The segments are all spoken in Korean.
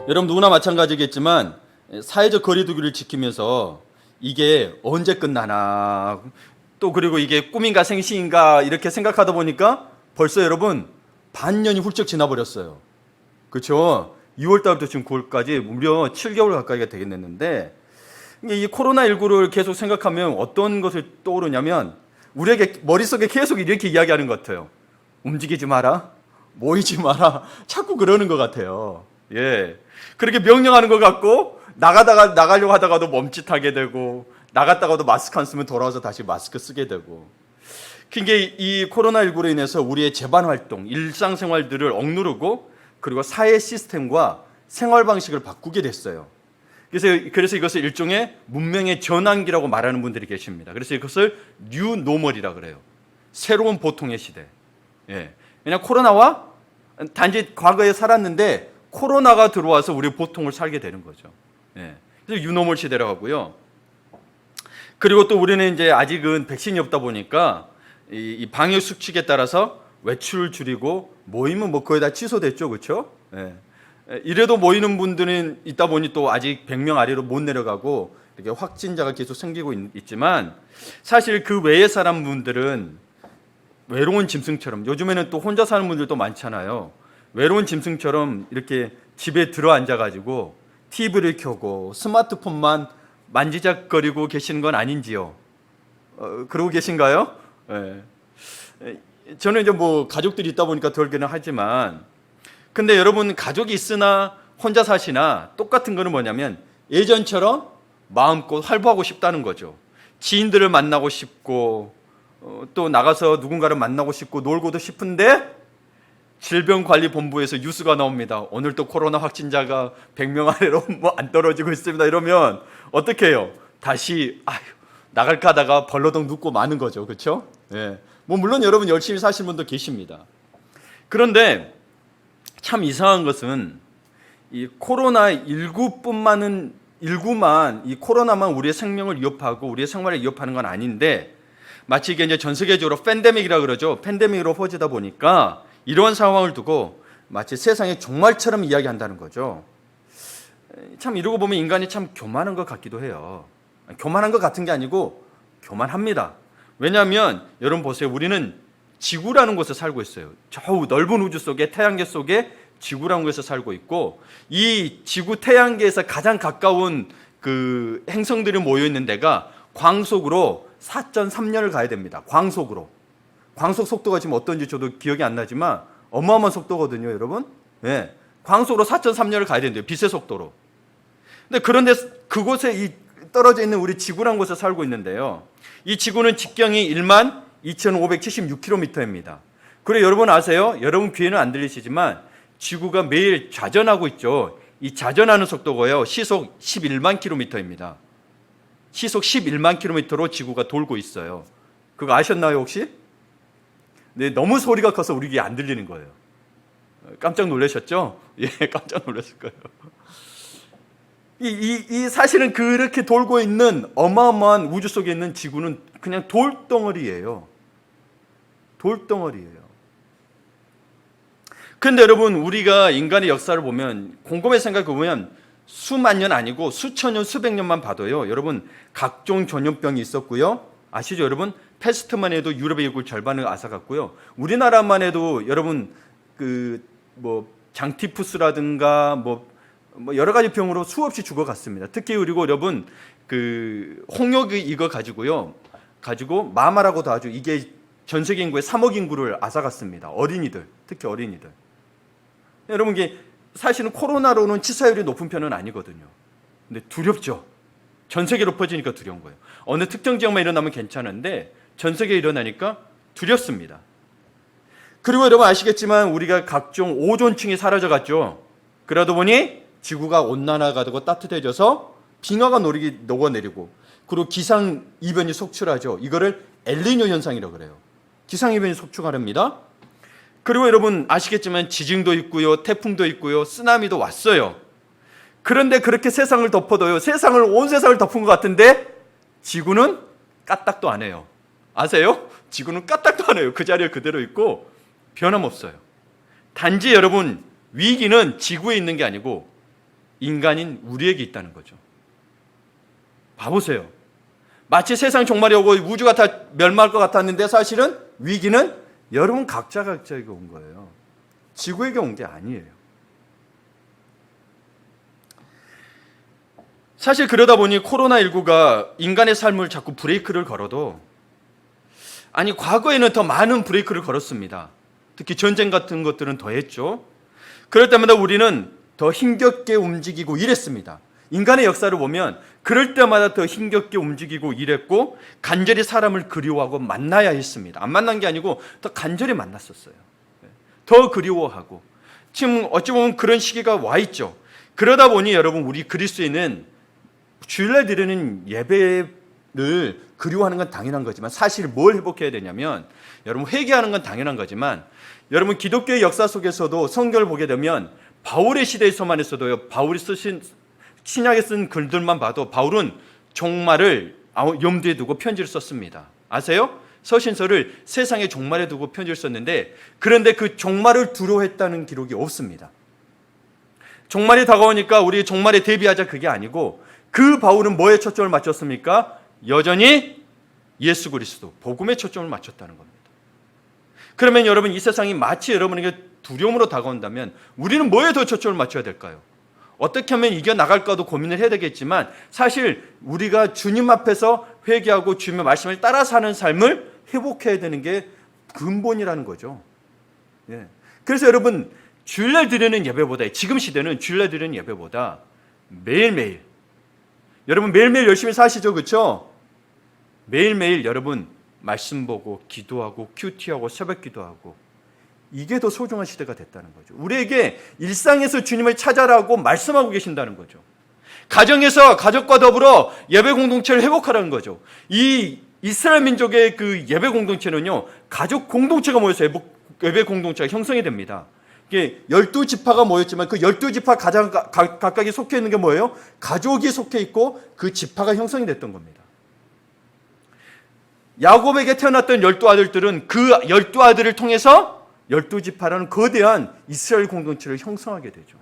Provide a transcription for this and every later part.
여러분 누구나 마찬가지겠지만 사회적 거리두기를 지키면서 이게 언제 끝나나, 또 그리고 이게 꿈인가 생시인가 이렇게 생각하다 보니까 벌써 여러분 반년이 훌쩍 지나버렸어요. 그렇죠? 6월 달부터 지금 9월까지 무려 7개월 가까이가 되겠는데, 이 코로나19를 계속 생각하면 어떤 것을 떠오르냐면 우리에게 머릿속에 계속 이렇게 이야기하는 것 같아요. 움직이지 마라, 모이지 마라, 자꾸 그러는 것 같아요. 예, 그렇게 명령하는 것 같고 나가려고 하다가도 멈칫하게 되고, 나갔다가도 마스크 안 쓰면 돌아와서 다시 마스크 쓰게 되고. 그러니까 이 코로나19로 인해서 우리의 재반 활동, 일상생활들을 억누르고 그리고 사회 시스템과 생활 방식을 바꾸게 됐어요. 그래서 이것을 일종의 문명의 전환기라고 말하는 분들이 계십니다. 그래서 이것을 뉴 노멀이라 그래요. 새로운 보통의 시대. 예. 왜냐 코로나와 단지 과거에 살았는데 코로나가 들어와서 우리 보통을 살게 되는 거죠. 예. 그래서 뉴노멀 시대라고 하고요. 그리고 또 우리는 이제 아직은 백신이 없다 보니까 이 방역 수칙에 따라서 외출을 줄이고 모임은 뭐 거의 다 취소됐죠, 그렇죠? 예. 이래도 모이는 분들은 있다 보니 또 아직 100명 아래로 못 내려가고 이렇게 확진자가 계속 생기고 있지만, 사실 그 외의 사람분들은 외로운 짐승처럼, 요즘에는 또 혼자 사는 분들도 많잖아요. 외로운 짐승처럼 이렇게 집에 들어 앉아가지고 TV를 켜고 스마트폰만 만지작거리고 계시는 건 아닌지요? 그러고 계신가요? 네. 저는 이제 뭐 가족들이 있다 보니까 덜기는 하지만, 근데 여러분 가족이 있으나 혼자 사시나 똑같은 거는 뭐냐면 예전처럼 마음껏 활보하고 싶다는 거죠. 지인들을 만나고 싶고 또 나가서 누군가를 만나고 싶고 놀고도 싶은데 질병관리본부에서 뉴스가 나옵니다. 오늘 또 코로나 확진자가 100명 아래로 뭐 안 떨어지고 있습니다. 이러면 어떻게 해요? 다시 나갈까 하다가 벌러덩 눕고 마는 거죠. 그렇죠? 예. 뭐 물론 여러분 열심히 사시는 분도 계십니다. 그런데 참 이상한 것은 이 코로나19만 이 코로나만 우리의 생명을 위협하고 우리의 생활을 위협하는 건 아닌데, 마치 이게 이제 전 세계적으로 팬데믹이라 그러죠. 팬데믹으로 퍼지다 보니까 이러한 상황을 두고 마치 세상의 종말처럼 이야기한다는 거죠. 참 이러고 보면 인간이 참 교만한 것 같기도 해요. 교만한 것 같은 게 아니고 교만합니다. 왜냐하면 여러분 보세요. 우리는 지구라는 곳에 살고 있어요. 저 넓은 우주 속에, 태양계 속에 지구라는 곳에서 살고 있고, 이 지구 태양계에서 가장 가까운 그 행성들이 모여 있는 데가 광속으로 4.3년을 가야 됩니다. 광속으로. 광속 속도가 지금 어떤지 저도 기억이 안 나지만 어마어마한 속도거든요, 여러분. 예. 광속으로 4.3년을 가야 된대요. 빛의 속도로. 근데 그런데 그곳에 이 떨어져 있는 우리 지구란 곳에 살고 있는데요. 이 지구는 직경이 12,576km입니다. 그리고 여러분 아세요? 여러분 귀에는 안 들리시지만 지구가 매일 좌전하고 있죠. 이 좌전하는 속도가요, 시속 11만 km입니다. 시속 11만 km로 지구가 돌고 있어요. 그거 아셨나요, 혹시? 네, 너무 소리가 커서 우리 귀에 안 들리는 거예요. 깜짝 놀라셨죠? 예, 깜짝 놀랐을 거예요. 이 사실은 그렇게 돌고 있는 어마어마한 우주 속에 있는 지구는 그냥 돌덩어리예요. 돌덩어리예요. 그런데 여러분, 우리가 인간의 역사를 보면, 곰곰이 생각해 보면 수만 년 아니고 수천 년, 수백 년만 봐도요, 여러분, 각종 전염병이 있었고요. 아시죠, 여러분? 패스트만 해도 유럽의 인구 절반을 앗아갔고요. 우리나라만 해도 여러분 장티푸스라든가 여러 가지 병으로 수없이 죽어갔습니다. 특히 그리고 여러분 홍역이 이거 가지고 마마라고도 하죠. 이게 전 세계 인구의 3억 인구를 앗아갔습니다. 어린이들, 특히 어린이들. 여러분, 이게 사실은 코로나로는 치사율이 높은 편은 아니거든요. 근데 두렵죠. 전 세계로 퍼지니까 두려운 거예요. 어느 특정 지역만 일어나면 괜찮은데 전 세계에 일어나니까 두렵습니다. 그리고 여러분 아시겠지만 우리가 각종 오존층이 사라져갔죠. 그러다 보니 지구가 온난화가 따뜻해져서 빙하가 녹아내리고, 그리고 기상이변이 속출하죠. 이거를 엘니뇨 현상이라고 그래요. 기상이변이 속출합니다. 그리고 여러분 아시겠지만 지진도 있고요, 태풍도 있고요, 쓰나미도 왔어요. 그런데 그렇게 세상을 덮어도요, 온 세상을 덮은 것 같은데 지구는 까딱도 안 해요. 아세요? 지구는 까딱도 안 해요. 그 자리에 그대로 있고 변함없어요. 단지 여러분, 위기는 지구에 있는 게 아니고 인간인 우리에게 있다는 거죠. 봐보세요. 마치 세상 종말이 오고 우주가 다 멸망할 것 같았는데 사실은 위기는 여러분 각자에게 온 거예요. 지구에게 온 게 아니에요. 사실 그러다 보니 코로나19가 인간의 삶을 자꾸 브레이크를 걸어도, 아니 과거에는 더 많은 브레이크를 걸었습니다. 특히 전쟁 같은 것들은 더 했죠. 그럴 때마다 우리는 더 힘겹게 움직이고 일했습니다. 인간의 역사를 보면 그럴 때마다 더 힘겹게 움직이고 일했고 간절히 사람을 그리워하고 만나야 했습니다. 안 만난 게 아니고 더 간절히 만났었어요. 더 그리워하고. 지금 어찌 보면 그런 시기가 와 있죠. 그러다 보니 여러분, 우리 그리스도인은 주일날 드리는 예배를 그리워하는 건 당연한 거지만 사실 뭘 회복해야 되냐면, 여러분 회개하는 건 당연한 거지만 여러분 기독교의 역사 속에서도 성경을 보게 되면 바울의 시대에서만 해서도요, 바울이 쓰신 신약에 쓴 글들만 봐도 바울은 종말을 염두에 두고 편지를 썼습니다. 아세요? 서신서를 세상의 종말에 두고 편지를 썼는데, 그런데 그 종말을 두려워했다는 기록이 없습니다. 종말이 다가오니까 우리 종말에 대비하자, 그게 아니고 그 바울은 뭐에 초점을 맞췄습니까? 여전히 예수 그리스도 복음에 초점을 맞췄다는 겁니다. 그러면 여러분, 이 세상이 마치 여러분에게 두려움으로 다가온다면 우리는 뭐에 더 초점을 맞춰야 될까요? 어떻게 하면 이겨나갈까도 고민을 해야 되겠지만 사실 우리가 주님 앞에서 회개하고 주님의 말씀을 따라 사는 삶을 회복해야 되는 게 근본이라는 거죠. 예. 그래서 여러분, 주일날 드리는 예배보다, 지금 시대는 주일날 드리는 예배보다 매일매일, 여러분 매일매일 열심히 사시죠, 그렇죠? 매일매일 여러분 말씀 보고 기도하고 큐티하고 새벽 기도하고, 이게 더 소중한 시대가 됐다는 거죠. 우리에게 일상에서 주님을 찾아라고 말씀하고 계신다는 거죠. 가정에서 가족과 더불어 예배 공동체를 회복하라는 거죠. 이 이스라엘 민족의 그 예배 공동체는요, 가족 공동체가 모여서 예배 공동체가 형성이 됩니다. 이게 12지파가 모였지만 그 12지파 각각이 속해 있는 게 뭐예요? 가족이 속해 있고 그 지파가 형성이 됐던 겁니다. 야곱에게 태어났던 12아들들은 그 12아들을 통해서 12지파라는 거대한 이스라엘 공동체를 형성하게 되죠.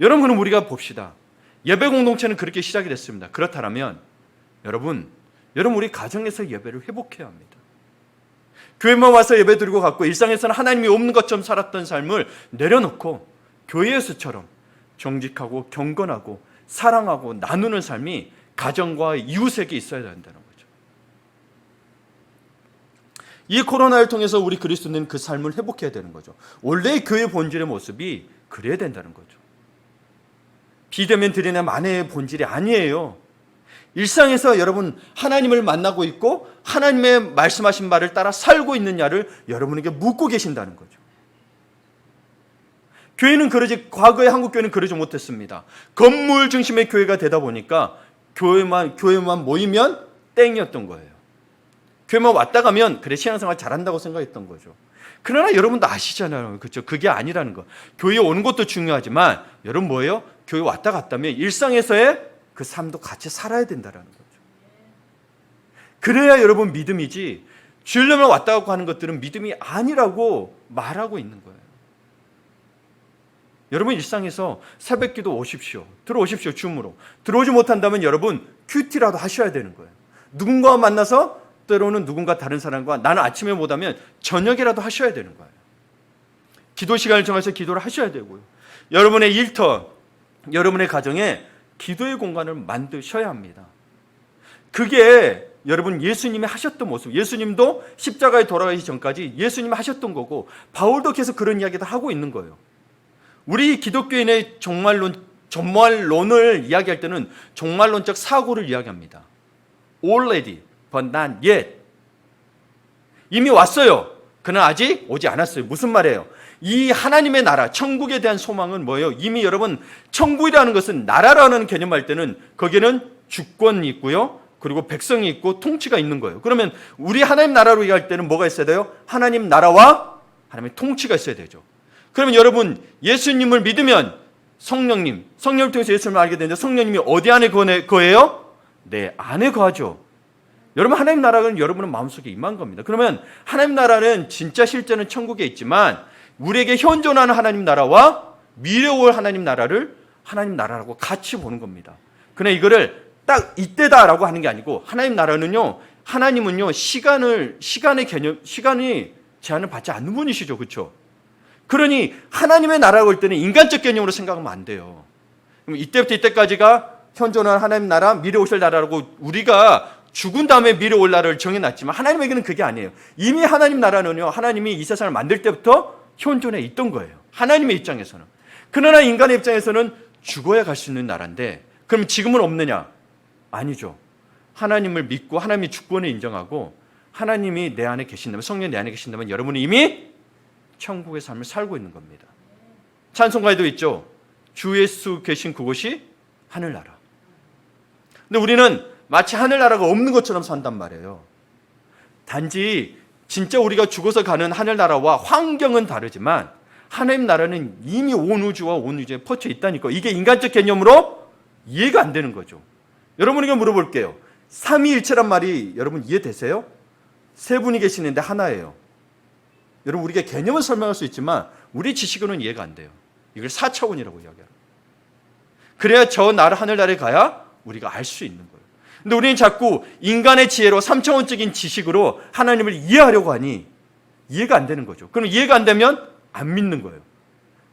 여러분, 그럼 우리가 봅시다. 예배 공동체는 그렇게 시작이 됐습니다. 그렇다면 여러분 우리 가정에서 예배를 회복해야 합니다. 교회만 와서 예배드리고 갔고 일상에서는 하나님이 없는 것처럼 살았던 삶을 내려놓고 교회에서처럼 정직하고 경건하고 사랑하고 나누는 삶이 가정과 이웃에게 있어야 된다는 거죠. 이 코로나를 통해서 우리 그리스도인은 그 삶을 회복해야 되는 거죠. 원래 교회 본질의 모습이 그래야 된다는 거죠. 비대면 드리는 만회의 본질이 아니에요. 일상에서 여러분 하나님을 만나고 있고 하나님의 말씀하신 바를 따라 살고 있느냐를 여러분에게 묻고 계신다는 거죠. 교회는 과거에 한국 교회는 그러지 못했습니다. 건물 중심의 교회가 되다 보니까 교회만 모이면 땡이었던 거예요. 교회만 왔다 가면 그래 신앙생활 잘한다고 생각했던 거죠. 그러나 여러분도 아시잖아요. 그렇죠? 그게 아니라는 거. 교회에 오는 것도 중요하지만 여러분 뭐예요? 교회 왔다 갔다면 일상에서의 그 삶도 같이 살아야 된다는 거죠. 그래야 여러분 믿음이지 주일날만 왔다 갔고 하는 것들은 믿음이 아니라고 말하고 있는 거예요. 여러분 일상에서 새벽기도 오십시오. 들어오십시오. 줌으로. 들어오지 못한다면 여러분 큐티라도 하셔야 되는 거예요. 누군가와 만나서 때로는 누군가 다른 사람과 나는 아침에 못하면 저녁이라도 하셔야 되는 거예요. 기도 시간을 정해서 기도를 하셔야 되고요. 여러분의 일터, 여러분의 가정에 기도의 공간을 만드셔야 합니다. 그게 여러분 예수님이 하셨던 모습, 예수님도 십자가에 돌아가기 전까지 예수님이 하셨던 거고 바울도 계속 그런 이야기도 하고 있는 거예요. 우리 기독교인의 종말론을 이야기할 때는 종말론적 사고를 이야기합니다. Already, but not yet. 이미 왔어요. 그러나 아직 오지 않았어요. 무슨 말이에요? 이 하나님의 나라, 천국에 대한 소망은 뭐예요? 이미 여러분 천국이라는 것은 나라라는 개념 할 때는 거기에는 주권이 있고요. 그리고 백성이 있고 통치가 있는 거예요. 그러면 우리 하나님 나라로 얘기할 때는 뭐가 있어야 돼요? 하나님 나라와 하나님의 통치가 있어야 되죠. 그러면 여러분 예수님을 믿으면 성령을 통해서 예수님을 알게 되는데 성령님이 어디 안에 거해요? 내 안에 거하죠. 여러분 하나님 나라는 여러분의 마음속에 임한 겁니다. 그러면 하나님 나라는 진짜 실제는 천국에 있지만 우리에게 현존하는 하나님 나라와 미래 올 하나님 나라를 하나님 나라라고 같이 보는 겁니다. 그러나 이거를 딱 이때다라고 하는 게 아니고 하나님 나라는요, 하나님은요 시간의 개념, 시간이 제한을 받지 않는 분이시죠, 그렇죠? 그러니 하나님의 나라라고 할 때는 인간적 개념으로 생각하면 안 돼요. 그럼 이때부터 이때까지가 현존하는 하나님 나라, 미래 오실 나라라고 우리가 죽은 다음에 미래 올 나라를 정해놨지만 하나님에게는 그게 아니에요. 이미 하나님 나라는요, 하나님이 이 세상을 만들 때부터 현존해 있던 거예요. 하나님의 입장에서는. 그러나 인간의 입장에서는 죽어야 갈 수 있는 나라인데 그럼 지금은 없느냐? 아니죠. 하나님을 믿고 하나님의 주권을 인정하고 하나님이 내 안에 계신다면, 성령이 내 안에 계신다면 여러분은 이미 천국의 삶을 살고 있는 겁니다. 찬송가에도 있죠. 주 예수 계신 그곳이 하늘나라. 근데 우리는 마치 하늘나라가 없는 것처럼 산단 말이에요. 단지 진짜 우리가 죽어서 가는 하늘나라와 환경은 다르지만 하나님 나라는 이미 온 우주와 온 우주에 퍼져 있다니까. 이게 인간적 개념으로 이해가 안 되는 거죠. 여러분에게 물어볼게요. 삼위일체란 말이 여러분 이해되세요? 세 분이 계시는데 하나예요. 여러분 우리가 개념을 설명할 수 있지만 우리 지식으로는 이해가 안 돼요. 이걸 4차원이라고 이야기해요. 그래야 저 나라 하늘나라에 가야 우리가 알 수 있는 거예요. 근데 우리는 자꾸 인간의 지혜로 3차원적인 지식으로 하나님을 이해하려고 하니 이해가 안 되는 거죠. 그럼 이해가 안 되면 안 믿는 거예요.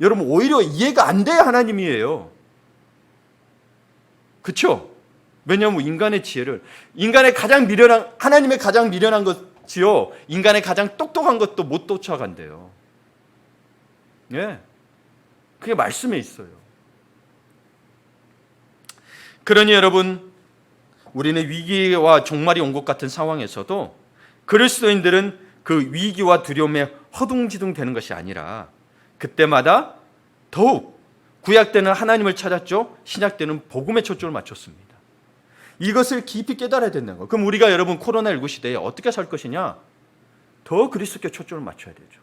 여러분 오히려 이해가 안 돼야 하나님이에요. 그렇죠? 왜냐하면 인간의 지혜를, 인간의 가장 미련한, 하나님의 가장 미련한 것이요, 인간의 가장 똑똑한 것도 못 쫓아간대요. 예, 그게 말씀에 있어요. 그러니 여러분, 우리는 위기와 종말이 온 것 같은 상황에서도 그리스도인들은 그 위기와 두려움에 허둥지둥 되는 것이 아니라 그때마다 더욱 구약 때는 하나님을 찾았죠. 신약 때는 복음에 초점을 맞췄습니다. 이것을 깊이 깨달아야 된다는 거예요. 그럼 우리가 여러분 코로나19 시대에 어떻게 살 것이냐? 더 그리스도께 초점을 맞춰야 되죠.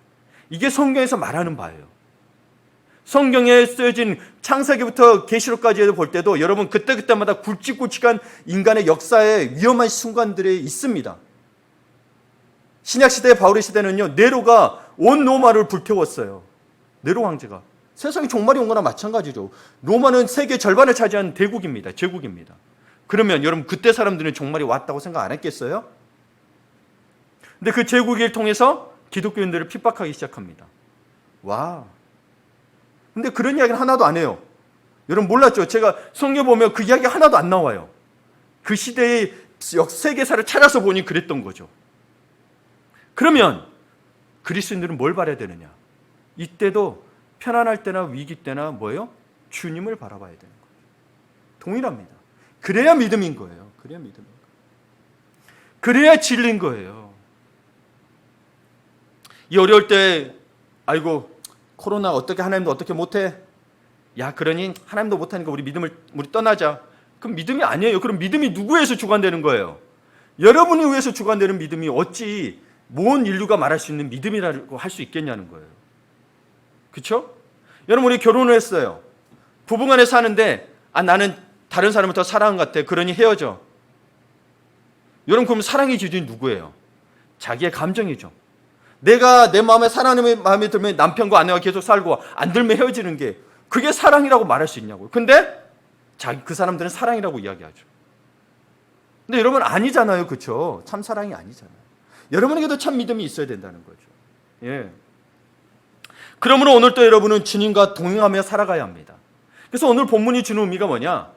이게 성경에서 말하는 바예요. 성경에 쓰여진 창세기부터 계시록까지 볼 때도 여러분 그때마다 굵직굵직한 인간의 역사의 위험한 순간들이 있습니다. 신약시대 바울의 시대는요, 네로가 온 로마를 불태웠어요. 네로 황제가. 세상에 종말이 온 거나 마찬가지죠. 로마는 세계 절반을 차지한 대국입니다. 제국입니다. 그러면 여러분 그때 사람들은 종말이 왔다고 생각 안 했겠어요? 근데 그 제국을 통해서 기독교인들을 핍박하기 시작합니다. 와. 근데 그런 이야기는 하나도 안 해요. 여러분 몰랐죠? 제가 성경 보면 그 이야기 하나도 안 나와요. 그 시대의 세계사를 찾아서 보니 그랬던 거죠. 그러면 그리스도인들은 뭘 바라야 되느냐? 이때도 편안할 때나 위기 때나 뭐예요? 주님을 바라봐야 되는 거예요. 동일합니다. 그래야 믿음인 거예요. 그래야 믿음인 거예요. 그래야 진리인 거예요. 이 어려울 때 아이고 코로나 어떻게 하나님도 어떻게 못해? 야 그러니 하나님도 못하니까 우리 떠나자. 그럼 믿음이 아니에요. 그럼 믿음이 누구에서 주관되는 거예요? 여러분에 의해서 주관되는 믿음이 어찌 모든 인류가 말할 수 있는 믿음이라고 할 수 있겠냐는 거예요. 그렇죠? 여러분 우리 결혼을 했어요. 부부간에 사는데 나는 다른 사람을 더 사랑한 것 같아. 그러니 헤어져. 여러분 그럼 사랑의 기준이 누구예요? 자기의 감정이죠. 내가 내 마음에 사랑하는 마음이 들면 남편과 아내와 계속 살고 안 들면 헤어지는 게 그게 사랑이라고 말할 수 있냐고요. 근데 그 사람들은 사랑이라고 이야기하죠. 근데 여러분 아니잖아요. 그렇죠? 참 사랑이 아니잖아요. 여러분에게도 참 믿음이 있어야 된다는 거죠. 예. 그러므로 오늘 또 여러분은 주님과 동행하며 살아가야 합니다. 그래서 오늘 본문이 주는 의미가 뭐냐?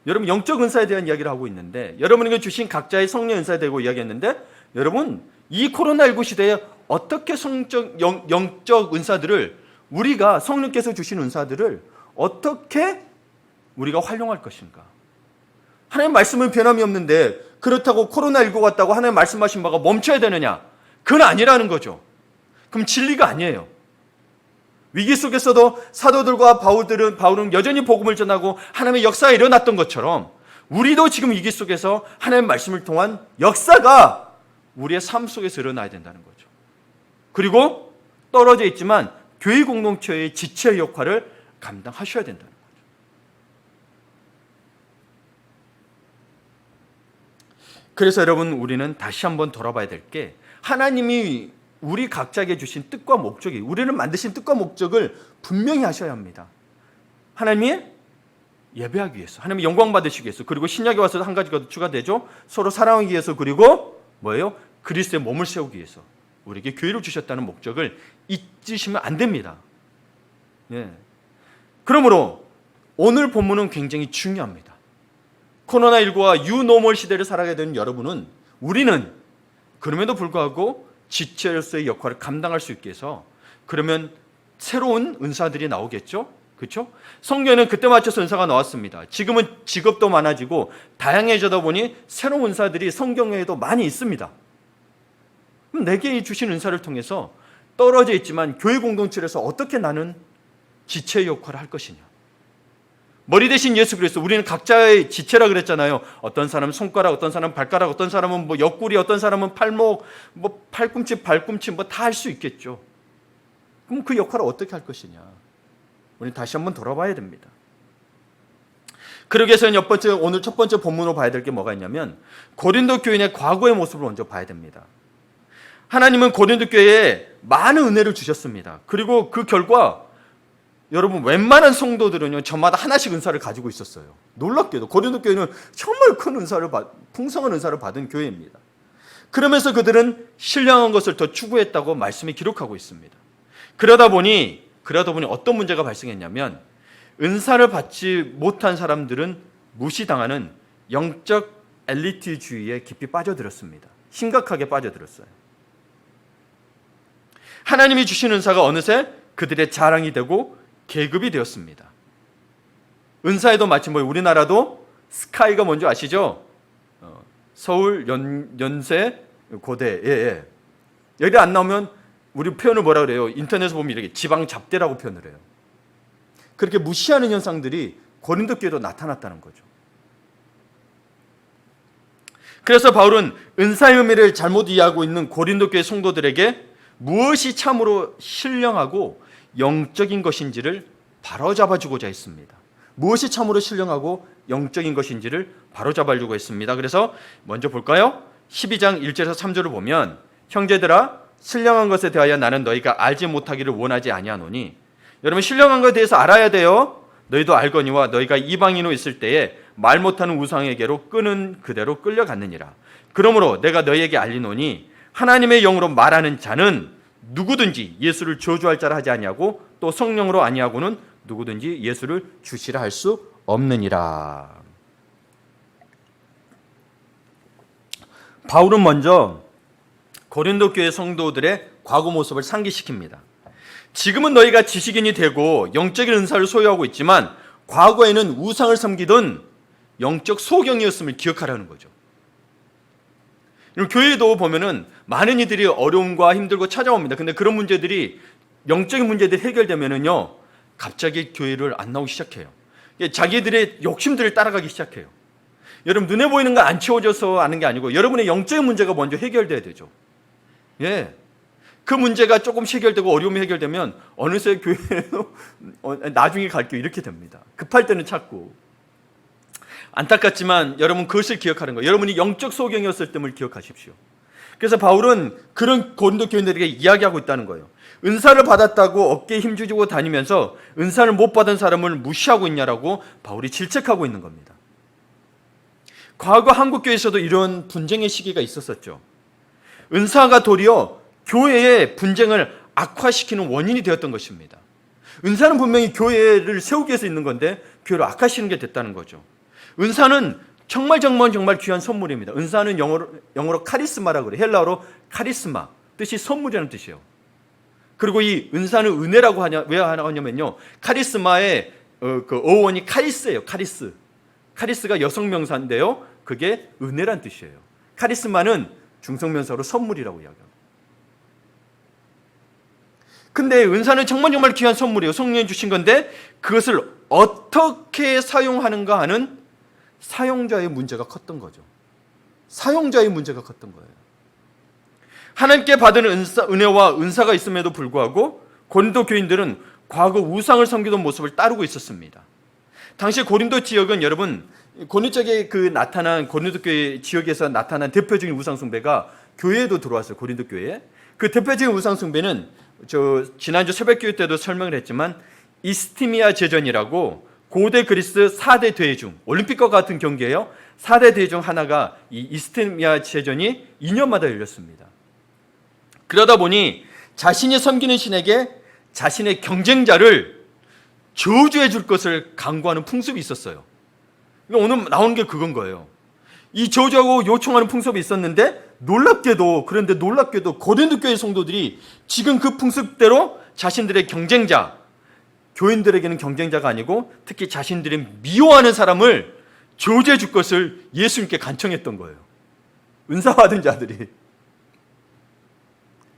여러분 영적 은사에 대한 이야기를 하고 있는데 여러분에게 주신 각자의 성령 은사에 대고 이야기했는데 여러분 이 코로나19 시대에 어떻게 영적 은사들을 우리가 성령께서 주신 은사들을 어떻게 우리가 활용할 것인가? 하나님 말씀은 변함이 없는데 그렇다고 코로나19 같다고 하나님 말씀하신 바가 멈춰야 되느냐? 그건 아니라는 거죠. 그럼 진리가 아니에요. 위기 속에서도 사도들과 바울은 여전히 복음을 전하고 하나님의 역사가 일어났던 것처럼 우리도 지금 위기 속에서 하나님의 말씀을 통한 역사가 우리의 삶 속에서 일어나야 된다는 거죠. 그리고 떨어져 있지만 교회 공동체의 지체의 역할을 감당하셔야 된다는 거죠. 그래서 여러분 우리는 다시 한번 돌아봐야 될 게 하나님이 우리 각자에게 주신 뜻과 목적이 우리를 만드신 뜻과 목적을 분명히 하셔야 합니다. 하나님이 예배하기 위해서 하나님이 영광 받으시기 위해서 그리고 신약에 와서도 한 가지가 더 추가되죠. 서로 사랑하기 위해서 그리고 뭐예요? 그리스도의 몸을 세우기 위해서 우리에게 교회를 주셨다는 목적을 잊으시면 안 됩니다. 예. 그러므로 오늘 본문은 굉장히 중요합니다. 코로나19와 유노멀 시대를 살아가게 되는 여러분은 우리는 그럼에도 불구하고 지체로서의 역할을 감당할 수 있게 해서 그러면 새로운 은사들이 나오겠죠? 그렇죠? 성경에는 그때 맞춰서 은사가 나왔습니다. 지금은 직업도 많아지고 다양해져다 보니 새로운 은사들이 성경에도 많이 있습니다. 그럼 내게 주신 은사를 통해서 떨어져 있지만 교회 공동체에서 어떻게 나는 지체의 역할을 할 것이냐. 머리 대신 예수 그리스도 우리는 각자의 지체라 그랬잖아요. 어떤 사람은 손가락, 어떤 사람은 발가락, 어떤 사람은 뭐 옆구리, 어떤 사람은 팔목, 뭐 팔꿈치, 발꿈치 뭐 다 할 수 있겠죠. 그럼 그 역할을 어떻게 할 것이냐. 우리는 다시 한번 돌아봐야 됩니다. 그러기 위해서는 오늘 첫 번째 본문으로 봐야 될 게 뭐가 있냐면 고린도 교인의 과거의 모습을 먼저 봐야 됩니다. 하나님은 고린도 교회에 많은 은혜를 주셨습니다. 그리고 그 결과 여러분 웬만한 성도들은요 저마다 하나씩 은사를 가지고 있었어요. 놀랍게도 고린도 교회는 정말 큰 은사를 풍성한 은사를 받은 교회입니다. 그러면서 그들은 신령한 것을 더 추구했다고 말씀이 기록하고 있습니다. 그러다 보니 어떤 문제가 발생했냐면 은사를 받지 못한 사람들은 무시당하는 영적 엘리트주의에 깊이 빠져들었습니다. 심각하게 빠져들었어요. 하나님이 주신 은사가 어느새 그들의 자랑이 되고 계급이 되었습니다. 은사에도 마치 우리나라도 스카이가 뭔지 아시죠? 서울 연세 고대. 예. 여기 안 나오면 우리 표현을 뭐라 그래요? 인터넷에 보면 이렇게 지방 잡대라고 표현을 해요. 그렇게 무시하는 현상들이 고린도 교회도 나타났다는 거죠. 그래서 바울은 은사의 의미를 잘못 이해하고 있는 고린도 교회 성도들에게 무엇이 참으로 신령하고 영적인 것인지를 바로잡아주고자 했습니다. 무엇이 참으로 신령하고 영적인 것인지를 바로잡아주고 했습니다. 그래서 먼저 볼까요? 12장 1절에서 3절을 보면 형제들아 신령한 것에 대하여 나는 너희가 알지 못하기를 원하지 아니하노니 여러분 신령한 것에 대해서 알아야 돼요. 너희도 알거니와 너희가 이방인으로 있을 때에 말 못하는 우상에게로 끄는 그대로 끌려갔느니라. 그러므로 내가 너희에게 알리노니 하나님의 영으로 말하는 자는 누구든지 예수를 저주할 자라 하지 아니하고 또 성령으로 아니하고는 누구든지 예수를 주시라 할 수 없느니라. 바울은 먼저 고린도 교회 성도들의 과거 모습을 상기시킵니다. 지금은 너희가 지식인이 되고 영적인 은사를 소유하고 있지만 과거에는 우상을 섬기던 영적 소경이었음을 기억하라는 거죠. 교회도 보면은 많은 이들이 어려움과 힘들고 찾아옵니다. 근데 그런 문제들이, 영적인 문제들이 해결되면은요, 갑자기 교회를 안 나오기 시작해요. 자기들의 욕심들을 따라가기 시작해요. 여러분, 눈에 보이는 거 안 채워져서 하는 게 아니고 여러분의 영적인 문제가 먼저 해결돼야 되죠. 예. 그 문제가 조금씩 해결되고 어려움이 해결되면 어느새 교회에도 나중에 갈게요 이렇게 됩니다. 급할 때는 찾고. 안타깝지만 여러분 그것을 기억하는 거예요. 여러분이 영적 소경이었을 때를 기억하십시오. 그래서 바울은 그런 고린도 교인들에게 이야기하고 있다는 거예요. 은사를 받았다고 어깨에 힘주고 다니면서 은사를 못 받은 사람을 무시하고 있냐라고 바울이 질책하고 있는 겁니다. 과거 한국교회에서도 이런 분쟁의 시기가 있었었죠. 은사가 도리어 교회의 분쟁을 악화시키는 원인이 되었던 것입니다. 은사는 분명히 교회를 세우기 위해서 있는 건데 교회를 악화시키는 게 됐다는 거죠. 은사는 정말 귀한 선물입니다. 은사는 영어로 카리스마라고 그래요. 헬라어로 카리스마, 뜻이 선물이라는 뜻이에요. 그리고 이 은사는 은혜라고 왜 하냐면요, 카리스마의 그 어원이 카리스예요. 카리스. 카리스가 여성명사인데요, 그게 은혜란 뜻이에요. 카리스마는 중성명사로 선물이라고 이야기합니다. 근데 은사는 정말 귀한 선물이에요. 성령이 주신 건데 그것을 어떻게 사용하는가 하는 사용자의 문제가 컸던 거죠. 사용자의 문제가 컸던 거예요. 하나님께 받은 은혜와 은사가 있음에도 불구하고 고린도 교인들은 과거 우상을 섬기던 모습을 따르고 있었습니다. 당시 고린도 지역은 여러분, 고린도 교회 지역에서 나타난 대표적인 우상 숭배가 교회에도 들어왔어요. 고린도 교회에. 그 대표적인 우상 숭배는 지난주 새벽기도 때도 설명을 했지만 이스티미아 제전이라고 고대 그리스 4대 대회 중, 올림픽과 같은 경기예요. 4대 대회 중 하나가 이 이스티미아 제전이 2년마다 열렸습니다. 그러다 보니 자신이 섬기는 신에게 자신의 경쟁자를 저주해 줄 것을 강구하는 풍습이 있었어요. 오늘 나오는 게 그건 거예요. 이 저주하고 요청하는 풍습이 있었는데 놀랍게도 고린도 교회 성도들이 지금 그 풍습대로 자신들의 경쟁자, 교인들에게는 경쟁자가 아니고 특히 자신들이 미워하는 사람을 저주해 줄 것을 예수님께 간청했던 거예요. 은사 받은 자들이.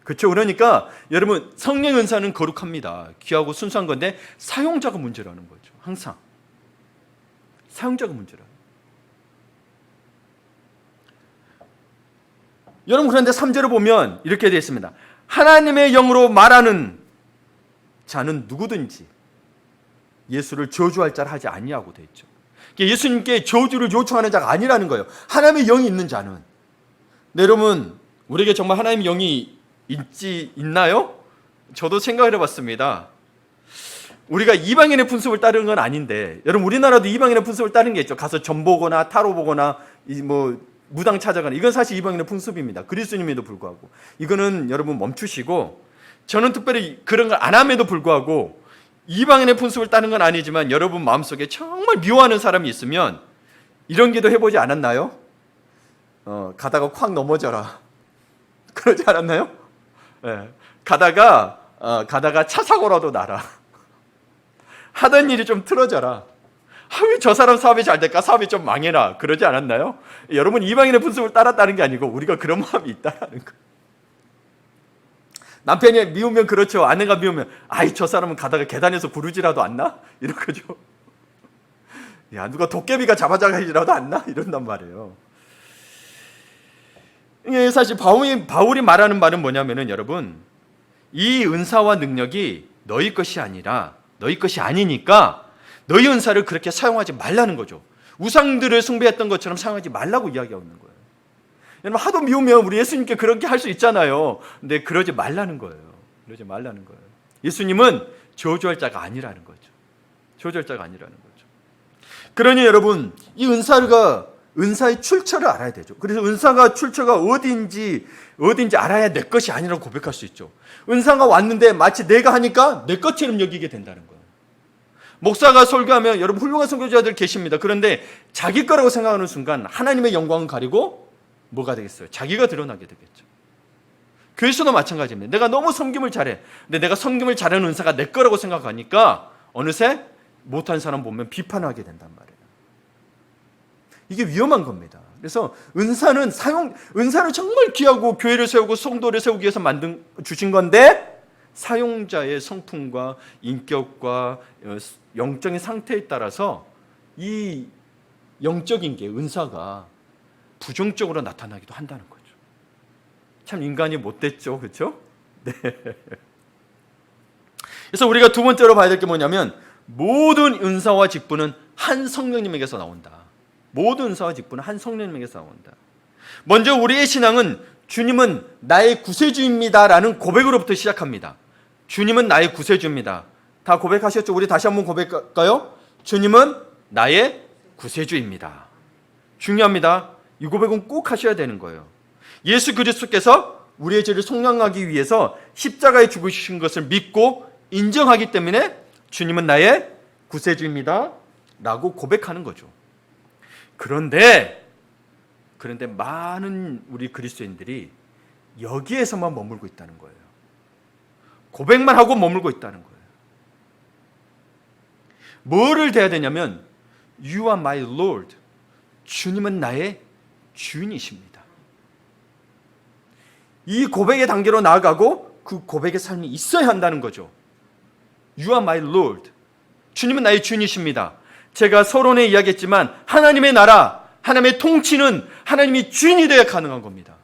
그렇죠. 그러니까 여러분, 성령 은사는 거룩합니다. 귀하고 순수한 건데 사용자가 문제라는 거죠. 항상 사용자가 문제라는. 여러분, 그런데 3절을 보면 이렇게 되어 있습니다. 하나님의 영으로 말하는 자는 누구든지 예수를 저주할 자를 하지 아니하고 되어 있죠. 예수님께 저주를 요청하는 자가 아니라는 거예요. 하나님의 영이 있는 자는. 네, 여러분, 우리에게 정말 하나님의 영이 있나요? 저도 생각을 해봤습니다. 우리가 이방인의 풍습을 따르는 건 아닌데, 여러분, 우리나라도 이방인의 풍습을 따르는 게 있죠. 가서 점 보거나 타로 보거나 무당 찾아가는, 이건 사실 이방인의 풍습입니다. 그리스도님에도 불구하고. 이거는 여러분 멈추시고, 저는 특별히 그런 걸 안 함에도 불구하고 이방인의 풍습을 따르는 건 아니지만 여러분 마음속에 정말 미워하는 사람이 있으면 이런 기도 해보지 않았나요? 가다가 콱 넘어져라. 그러지 않았나요? 네. 가다가 차 사고라도 나라. 하던 일이 좀 틀어져라. 왜 저 사람 사업이 잘 될까? 사업이 좀 망해라. 그러지 않았나요? 여러분, 이방인의 풍습을 따랐다는 게 아니고 우리가 그런 마음이 있다라는 거예요. 남편이 미우면 그렇죠. 아내가 미우면 저 사람은 가다가 계단에서 구르지라도 않나? 이런 거죠. 야, 누가 도깨비가 잡아가지라도 않나? 이런단 말이에요. 이게 사실 바울이 말하는 말은 뭐냐면은 여러분, 이 은사와 능력이 너희 것이 아니라 너희 것이 아니니까 너희 은사를 그렇게 사용하지 말라는 거죠. 우상들을 숭배했던 것처럼 사용하지 말라고 이야기하고 있는 거예요. 여러분, 하도 미우면 우리 예수님께 그렇게 할 수 있잖아요. 근데 그러지 말라는 거예요. 그러지 말라는 거예요. 예수님은 저주할 자가 아니라는 거죠. 저주할 자가 아니라는 거죠. 그러니 여러분, 이 은사가 은사의 출처를 알아야 되죠. 그래서 은사가 출처가 어디인지 알아야 내 것이 아니라고 고백할 수 있죠. 은사가 왔는데 마치 내가 하니까 내 것처럼 여기게 된다는 거예요. 목사가 설교하면 여러분 훌륭한 선교자들 계십니다. 그런데 자기 거라고 생각하는 순간 하나님의 영광은 가리고 뭐가 되겠어요? 자기가 드러나게 되겠죠. 교회에서도 마찬가지입니다. 내가 너무 섬김을 잘해. 근데 내가 섬김을 잘하는 은사가 내 거라고 생각하니까 어느새 못한 사람 보면 비판하게 된단 말이에요. 이게 위험한 겁니다. 그래서 은사는 정말 귀하고 교회를 세우고 성도를 세우기 위해서 주신 건데 사용자의 성품과 인격과 영적인 상태에 따라서 이 영적인 게 은사가 부정적으로 나타나기도 한다는 거죠. 참 인간이 못됐죠, 그렇죠? 네. 그래서 우리가 두 번째로 봐야 될 게 뭐냐면 모든 은사와 직분은 한 성령님에게서 나온다. 모든 은사와 직분은 한 성령님에게서 나온다. 먼저 우리의 신앙은 주님은 나의 구세주입니다라는 고백으로부터 시작합니다. 주님은 나의 구세주입니다. 다 고백하셨죠? 우리 다시 한번 고백할까요? 주님은 나의 구세주입니다. 중요합니다. 이 고백은 꼭 하셔야 되는 거예요. 예수 그리스도께서 우리의 죄를 속량하기 위해서 십자가에 죽으신 것을 믿고 인정하기 때문에 주님은 나의 구세주입니다 라고 고백하는 거죠. 그런데 많은 우리 그리스도인들이 여기에서만 머물고 있다는 거예요. 고백만 하고 머물고 있다는 거예요. 뭐를 돼야 되냐면 You are my Lord. 주님은 나의 주인이십니다. 이 고백의 단계로 나아가고 그 고백의 삶이 있어야 한다는 거죠. You are my Lord. 주님은 나의 주인이십니다. 제가 서론에 이야기했지만 하나님의 나라, 하나님의 통치는 하나님이 주인이 되어야 가능한 겁니다.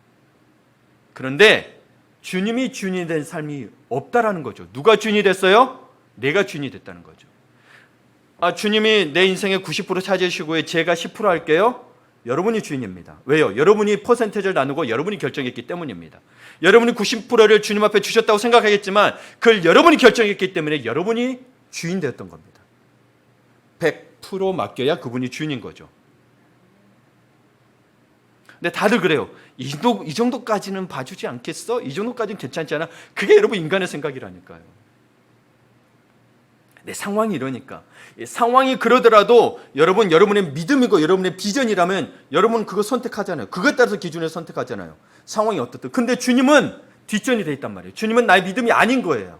그런데 주님이 주인이 된 삶이 없다라는 거죠. 누가 주인이 됐어요? 내가 주인이 됐다는 거죠. 주님이 내 인생의 90% 차지하시고 제가 10% 할게요. 여러분이 주인입니다. 왜요? 여러분이 퍼센테이지를 나누고 여러분이 결정했기 때문입니다. 여러분이 90%를 주님 앞에 주셨다고 생각하겠지만 그걸 여러분이 결정했기 때문에 여러분이 주인 되었던 겁니다. 100% 맡겨야 그분이 주인인 거죠. 근데 다들 그래요. 이 정도까지는 봐주지 않겠어? 이 정도까지는 괜찮지 않아? 그게 여러분 인간의 생각이라니까요. 내 상황이 이러니까. 상황이 그러더라도 여러분의 믿음이고 여러분의 비전이라면 여러분은 그거 선택하잖아요. 그것에 따라서 기준을 선택하잖아요. 상황이 어떻든. 근데 주님은 뒷전이 돼 있단 말이에요. 주님은 나의 믿음이 아닌 거예요.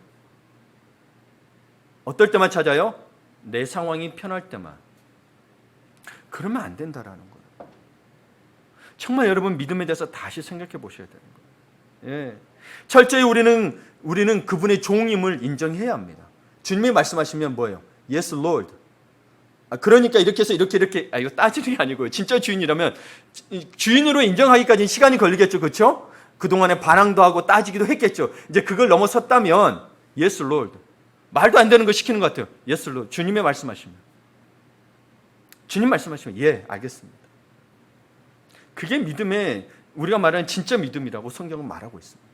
어떨 때만 찾아요? 내 상황이 편할 때만. 그러면 안 된다라는 거예요. 정말 여러분 믿음에 대해서 다시 생각해 보셔야 되는 거예요. 예. 철저히 우리는 그분의 종임을 인정해야 합니다. 주님이 말씀하시면 뭐예요? Yes, Lord. 그러니까 이렇게 해서 이렇게 이거 따지는 게 아니고요. 진짜 주인이라면 주인으로 인정하기까지는 시간이 걸리겠죠. 그렇죠? 그동안에 반항도 하고 따지기도 했겠죠. 이제 그걸 넘어섰다면 Yes, Lord. 말도 안 되는 거 시키는 것 같아요. Yes, Lord. 주님의 말씀하시면. 주님 말씀하시면 예, 알겠습니다. 그게 믿음의 우리가 말하는 진짜 믿음이라고 성경은 말하고 있습니다.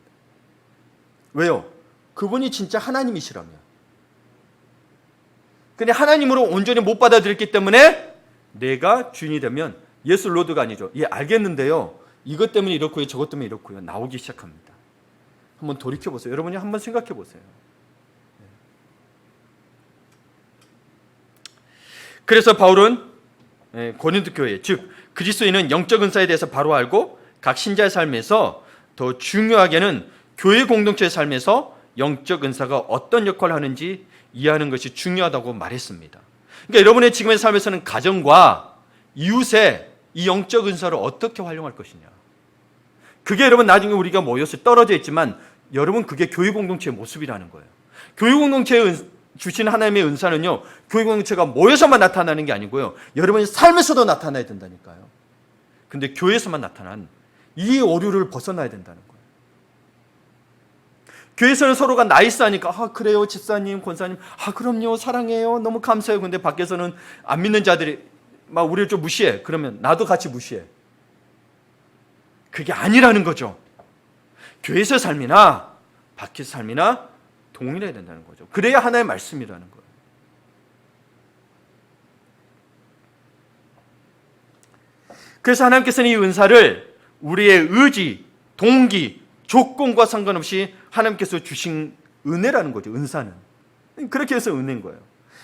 왜요? 그분이 진짜 하나님이시라면. 근데 하나님으로 온전히 못 받아들였기 때문에 내가 주인이 되면 예수 로드가 아니죠. 예, 알겠는데요. 이것 때문에 이렇고요. 저것 때문에 이렇고요. 나오기 시작합니다. 한번 돌이켜보세요. 여러분이 한번 생각해보세요. 그래서 바울은 고린도 교회, 즉 그리스도인은 영적 은사에 대해서 바로 알고 각 신자의 삶에서 더 중요하게는 교회 공동체의 삶에서 영적 은사가 어떤 역할을 하는지 이해하는 것이 중요하다고 말했습니다. 그러니까 여러분의 지금의 삶에서는 가정과 이웃의 이 영적 은사를 어떻게 활용할 것이냐. 그게 여러분 나중에 우리가 모여서 떨어져 있지만 여러분 그게 교회 공동체의 모습이라는 거예요. 교회 공동체에 주신 하나님의 은사는요. 교회 공동체가 모여서만 나타나는 게 아니고요. 여러분의 삶에서도 나타나야 된다니까요. 근데 교회에서만 나타난 이 오류를 벗어나야 된다는 거예요. 교회에서는 서로가 나이스하니까 그래요 집사님 권사님 그럼요 사랑해요 너무 감사해요. 근데 밖에서는 안 믿는 자들이 막 우리를 좀 무시해. 그러면 나도 같이 무시해. 그게 아니라는 거죠. 교회에서 삶이나 밖에서 삶이나 동일해야 된다는 거죠. 그래야 하나의 말씀이라는 거예요. 그래서 하나님께서는 이 은사를 우리의 의지, 동기, 조건과 상관없이 하나님께서 주신 은혜라는 거죠. 은사는. 그렇게 해서 은혜인 거예요.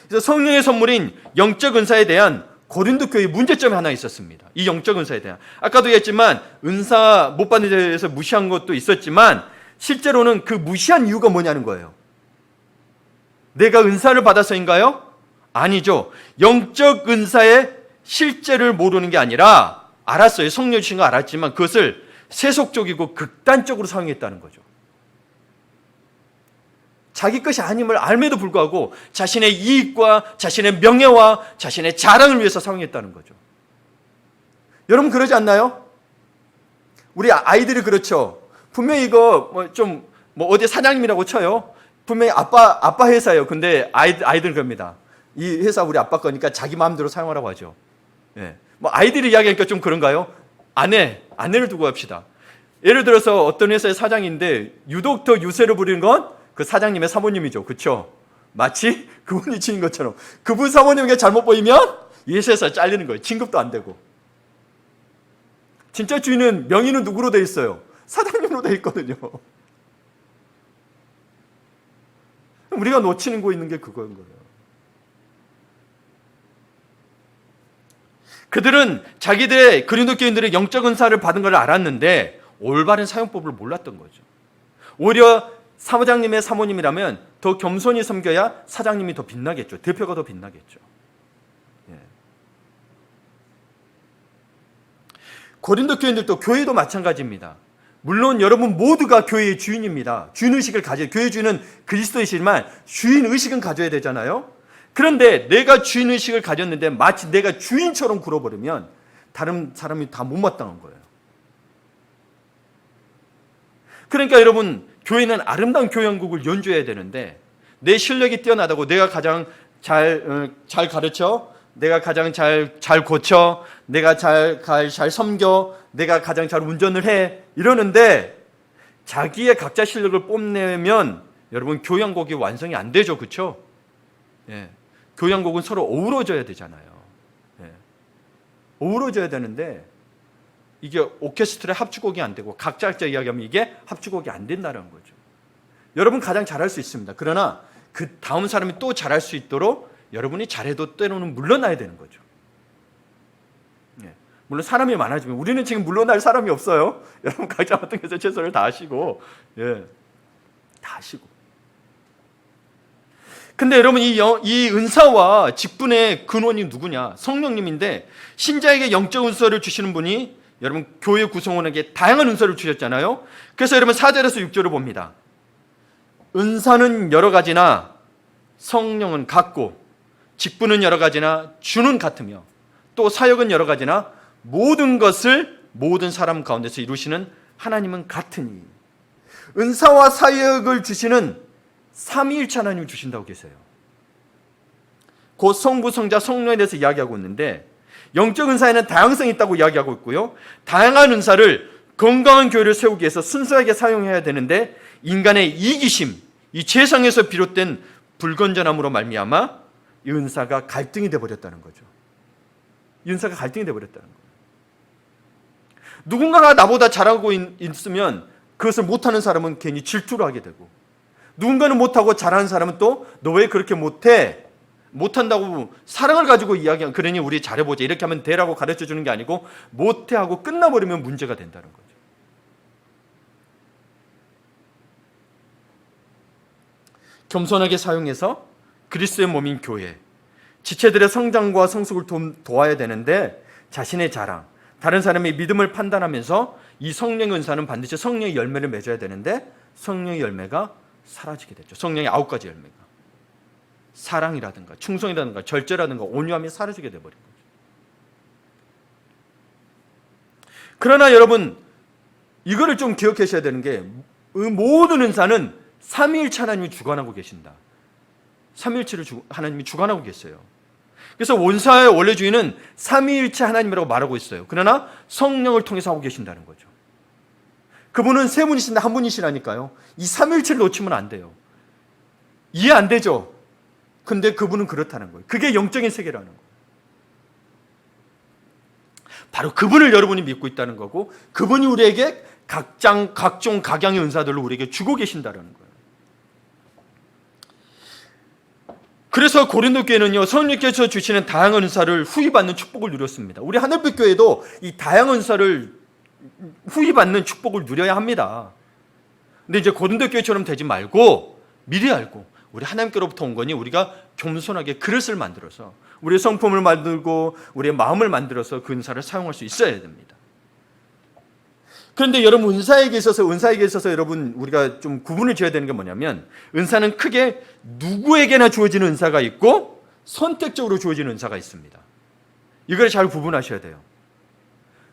그래서 성령의 선물인 영적 은사에 대한 고린도 교회의 문제점이 하나 있었습니다. 이 영적 은사에 대한. 아까도 얘기했지만 은사 못 받는 데에 대해서 무시한 것도 있었지만 실제로는 그 무시한 이유가 뭐냐는 거예요. 내가 은사를 받아서인가요? 아니죠. 영적 은사의 실제를 모르는 게 아니라 알았어요. 성령 주신 거 알았지만 그것을 세속적이고 극단적으로 사용했다는 거죠. 자기 것이 아님을 알매도 불구하고 자신의 이익과 자신의 명예와 자신의 자랑을 위해서 사용했다는 거죠. 여러분 그러지 않나요? 우리 아이들이 그렇죠. 분명히 이거 어디 사장님이라고 쳐요. 분명히 아빠 회사예요. 근데 아이들은 그럽니다. 이 회사 우리 아빠 거니까 자기 마음대로 사용하라고 하죠. 예. 아이들이 이야기하니까 좀 그런가요? 아내를 두고 합시다. 예를 들어서 어떤 회사의 사장인데 유독 더 유세를 부리는 건 그 사장님의 사모님이죠. 그렇죠? 마치 그분이 지인 것처럼 그분 사모님에게 잘못 보이면 이 회사에서 잘리는 거예요. 진급도 안 되고. 진짜 주인은 명의는 누구로 돼 있어요? 사장님으로 돼 있거든요. 우리가 놓치는 거 있는 게 그거인 거예요. 그들은 자기들의 고린도 교인들의 영적 은사를 받은 걸 알았는데 올바른 사용법을 몰랐던 거죠. 오히려 사장님의 사모님이라면 더 겸손히 섬겨야 사장님이 더 빛나겠죠. 대표가 더 빛나겠죠. 예. 고린도 교인들도 교회도 마찬가지입니다. 물론 여러분 모두가 교회의 주인입니다. 주인의식을 가져요. 교회 주인은 그리스도이시지만 주인의식은 가져야 되잖아요. 그런데 내가 주인의식을 가졌는데 마치 내가 주인처럼 굴어버리면 다른 사람이 다 못마땅한 거예요. 그러니까 여러분 교회는 아름다운 교양곡을 연주해야 되는데 내 실력이 뛰어나다고 내가 가장 잘 가르쳐, 내가 가장 잘 고쳐, 내가 잘 섬겨, 내가 가장 잘 운전을 해 이러는데 자기의 각자 실력을 뽐내면 여러분 교양곡이 완성이 안 되죠. 그렇죠? 예. 교양곡은 서로 어우러져야 되잖아요. 예. 어우러져야 되는데 이게 오케스트라 합주곡이 안 되고 각자 이야기하면 이게 합주곡이 안 된다는 거죠. 여러분 가장 잘할 수 있습니다. 그러나 그 다음 사람이 또 잘할 수 있도록 여러분이 잘해도 때로는 물러나야 되는 거죠. 예. 물론 사람이 많아지면 우리는 지금 물러날 사람이 없어요. 여러분 각자 맡은 것에 최선을 다하시고 다 하시고. 근데 여러분 이 은사와 직분의 근원이 누구냐? 성령님인데 신자에게 영적 은사를 주시는 분이 여러분 교회 구성원에게 다양한 은사를 주셨잖아요. 그래서 여러분 4절에서 6절을 봅니다. 은사는 여러 가지나 성령은 같고 직분은 여러 가지나 주는 같으며 또 사역은 여러 가지나 모든 것을 모든 사람 가운데서 이루시는 하나님은 같으니 은사와 사역을 주시는 삼위일체 하나님을 주신다고 계세요. 곧 성부, 성자, 성령에 대해서 이야기하고 있는데 영적 은사에는 다양성이 있다고 이야기하고 있고요. 다양한 은사를 건강한 교회를 세우기 위해서 순수하게 사용해야 되는데 인간의 이기심, 이 죄성에서 비롯된 불건전함으로 말미암아 이 은사가 갈등이 되어버렸다는 거죠. 이 은사가 갈등이 되어버렸다는 거예요. 누군가가 나보다 잘하고 있으면 그것을 못하는 사람은 괜히 질투를 하게 되고 누군가는 못하고 잘하는 사람은 또 너 왜 그렇게 못해? 못한다고 사랑을 가지고 이야기하면 그러니 우리 잘해보자 이렇게 하면 되라고 가르쳐주는 게 아니고 못해 하고 끝나버리면 문제가 된다는 거죠. 겸손하게 사용해서 그리스도의 몸인 교회, 지체들의 성장과 성숙을 도와야 되는데 자신의 자랑, 다른 사람의 믿음을 판단하면서 이 성령의 은사는 반드시 성령의 열매를 맺어야 되는데 성령의 열매가 사라지게 됐죠. 성령의 9가지 열매가. 사랑이라든가 충성이라든가 절제라든가 온유함이 사라지게 돼버린 거죠. 그러나 여러분 이거를 좀 기억하셔야 되는 게 모든 은사는 삼위일체 하나님이 주관하고 계신다. 삼위일체를 하나님이 주관하고 계세요. 그래서 원사의 원래 주인은 삼위일체 하나님이라고 말하고 있어요. 그러나 성령을 통해서 하고 계신다는 거죠. 그분은 세 분이신데 한 분이시라니까요. 이 삼위일체를 놓치면 안 돼요. 이해 안 되죠? 근데 그분은 그렇다는 거예요. 그게 영적인 세계라는 거예요. 바로 그분을 여러분이 믿고 있다는 거고, 그분이 우리에게 각종 각양의 은사들로 우리에게 주고 계신다는 거예요. 그래서 고린도 교회는요, 성령께서 주시는 다양한 은사를 후히받는 축복을 누렸습니다. 우리 하늘빛 교회도 이 다양한 은사를 후히받는 축복을 누려야 합니다. 근데 이제 고린도 교회처럼 되지 말고 미리 알고, 우리 하나님께로부터 온 거니 우리가 겸손하게 그릇을 만들어서 우리의 성품을 만들고 우리의 마음을 만들어서 그 은사를 사용할 수 있어야 됩니다. 그런데 여러분, 은사에게 있어서 여러분, 우리가 좀 구분을 지어야 되는 게 뭐냐면, 은사는 크게 누구에게나 주어지는 은사가 있고 선택적으로 주어지는 은사가 있습니다. 이걸 잘 구분하셔야 돼요.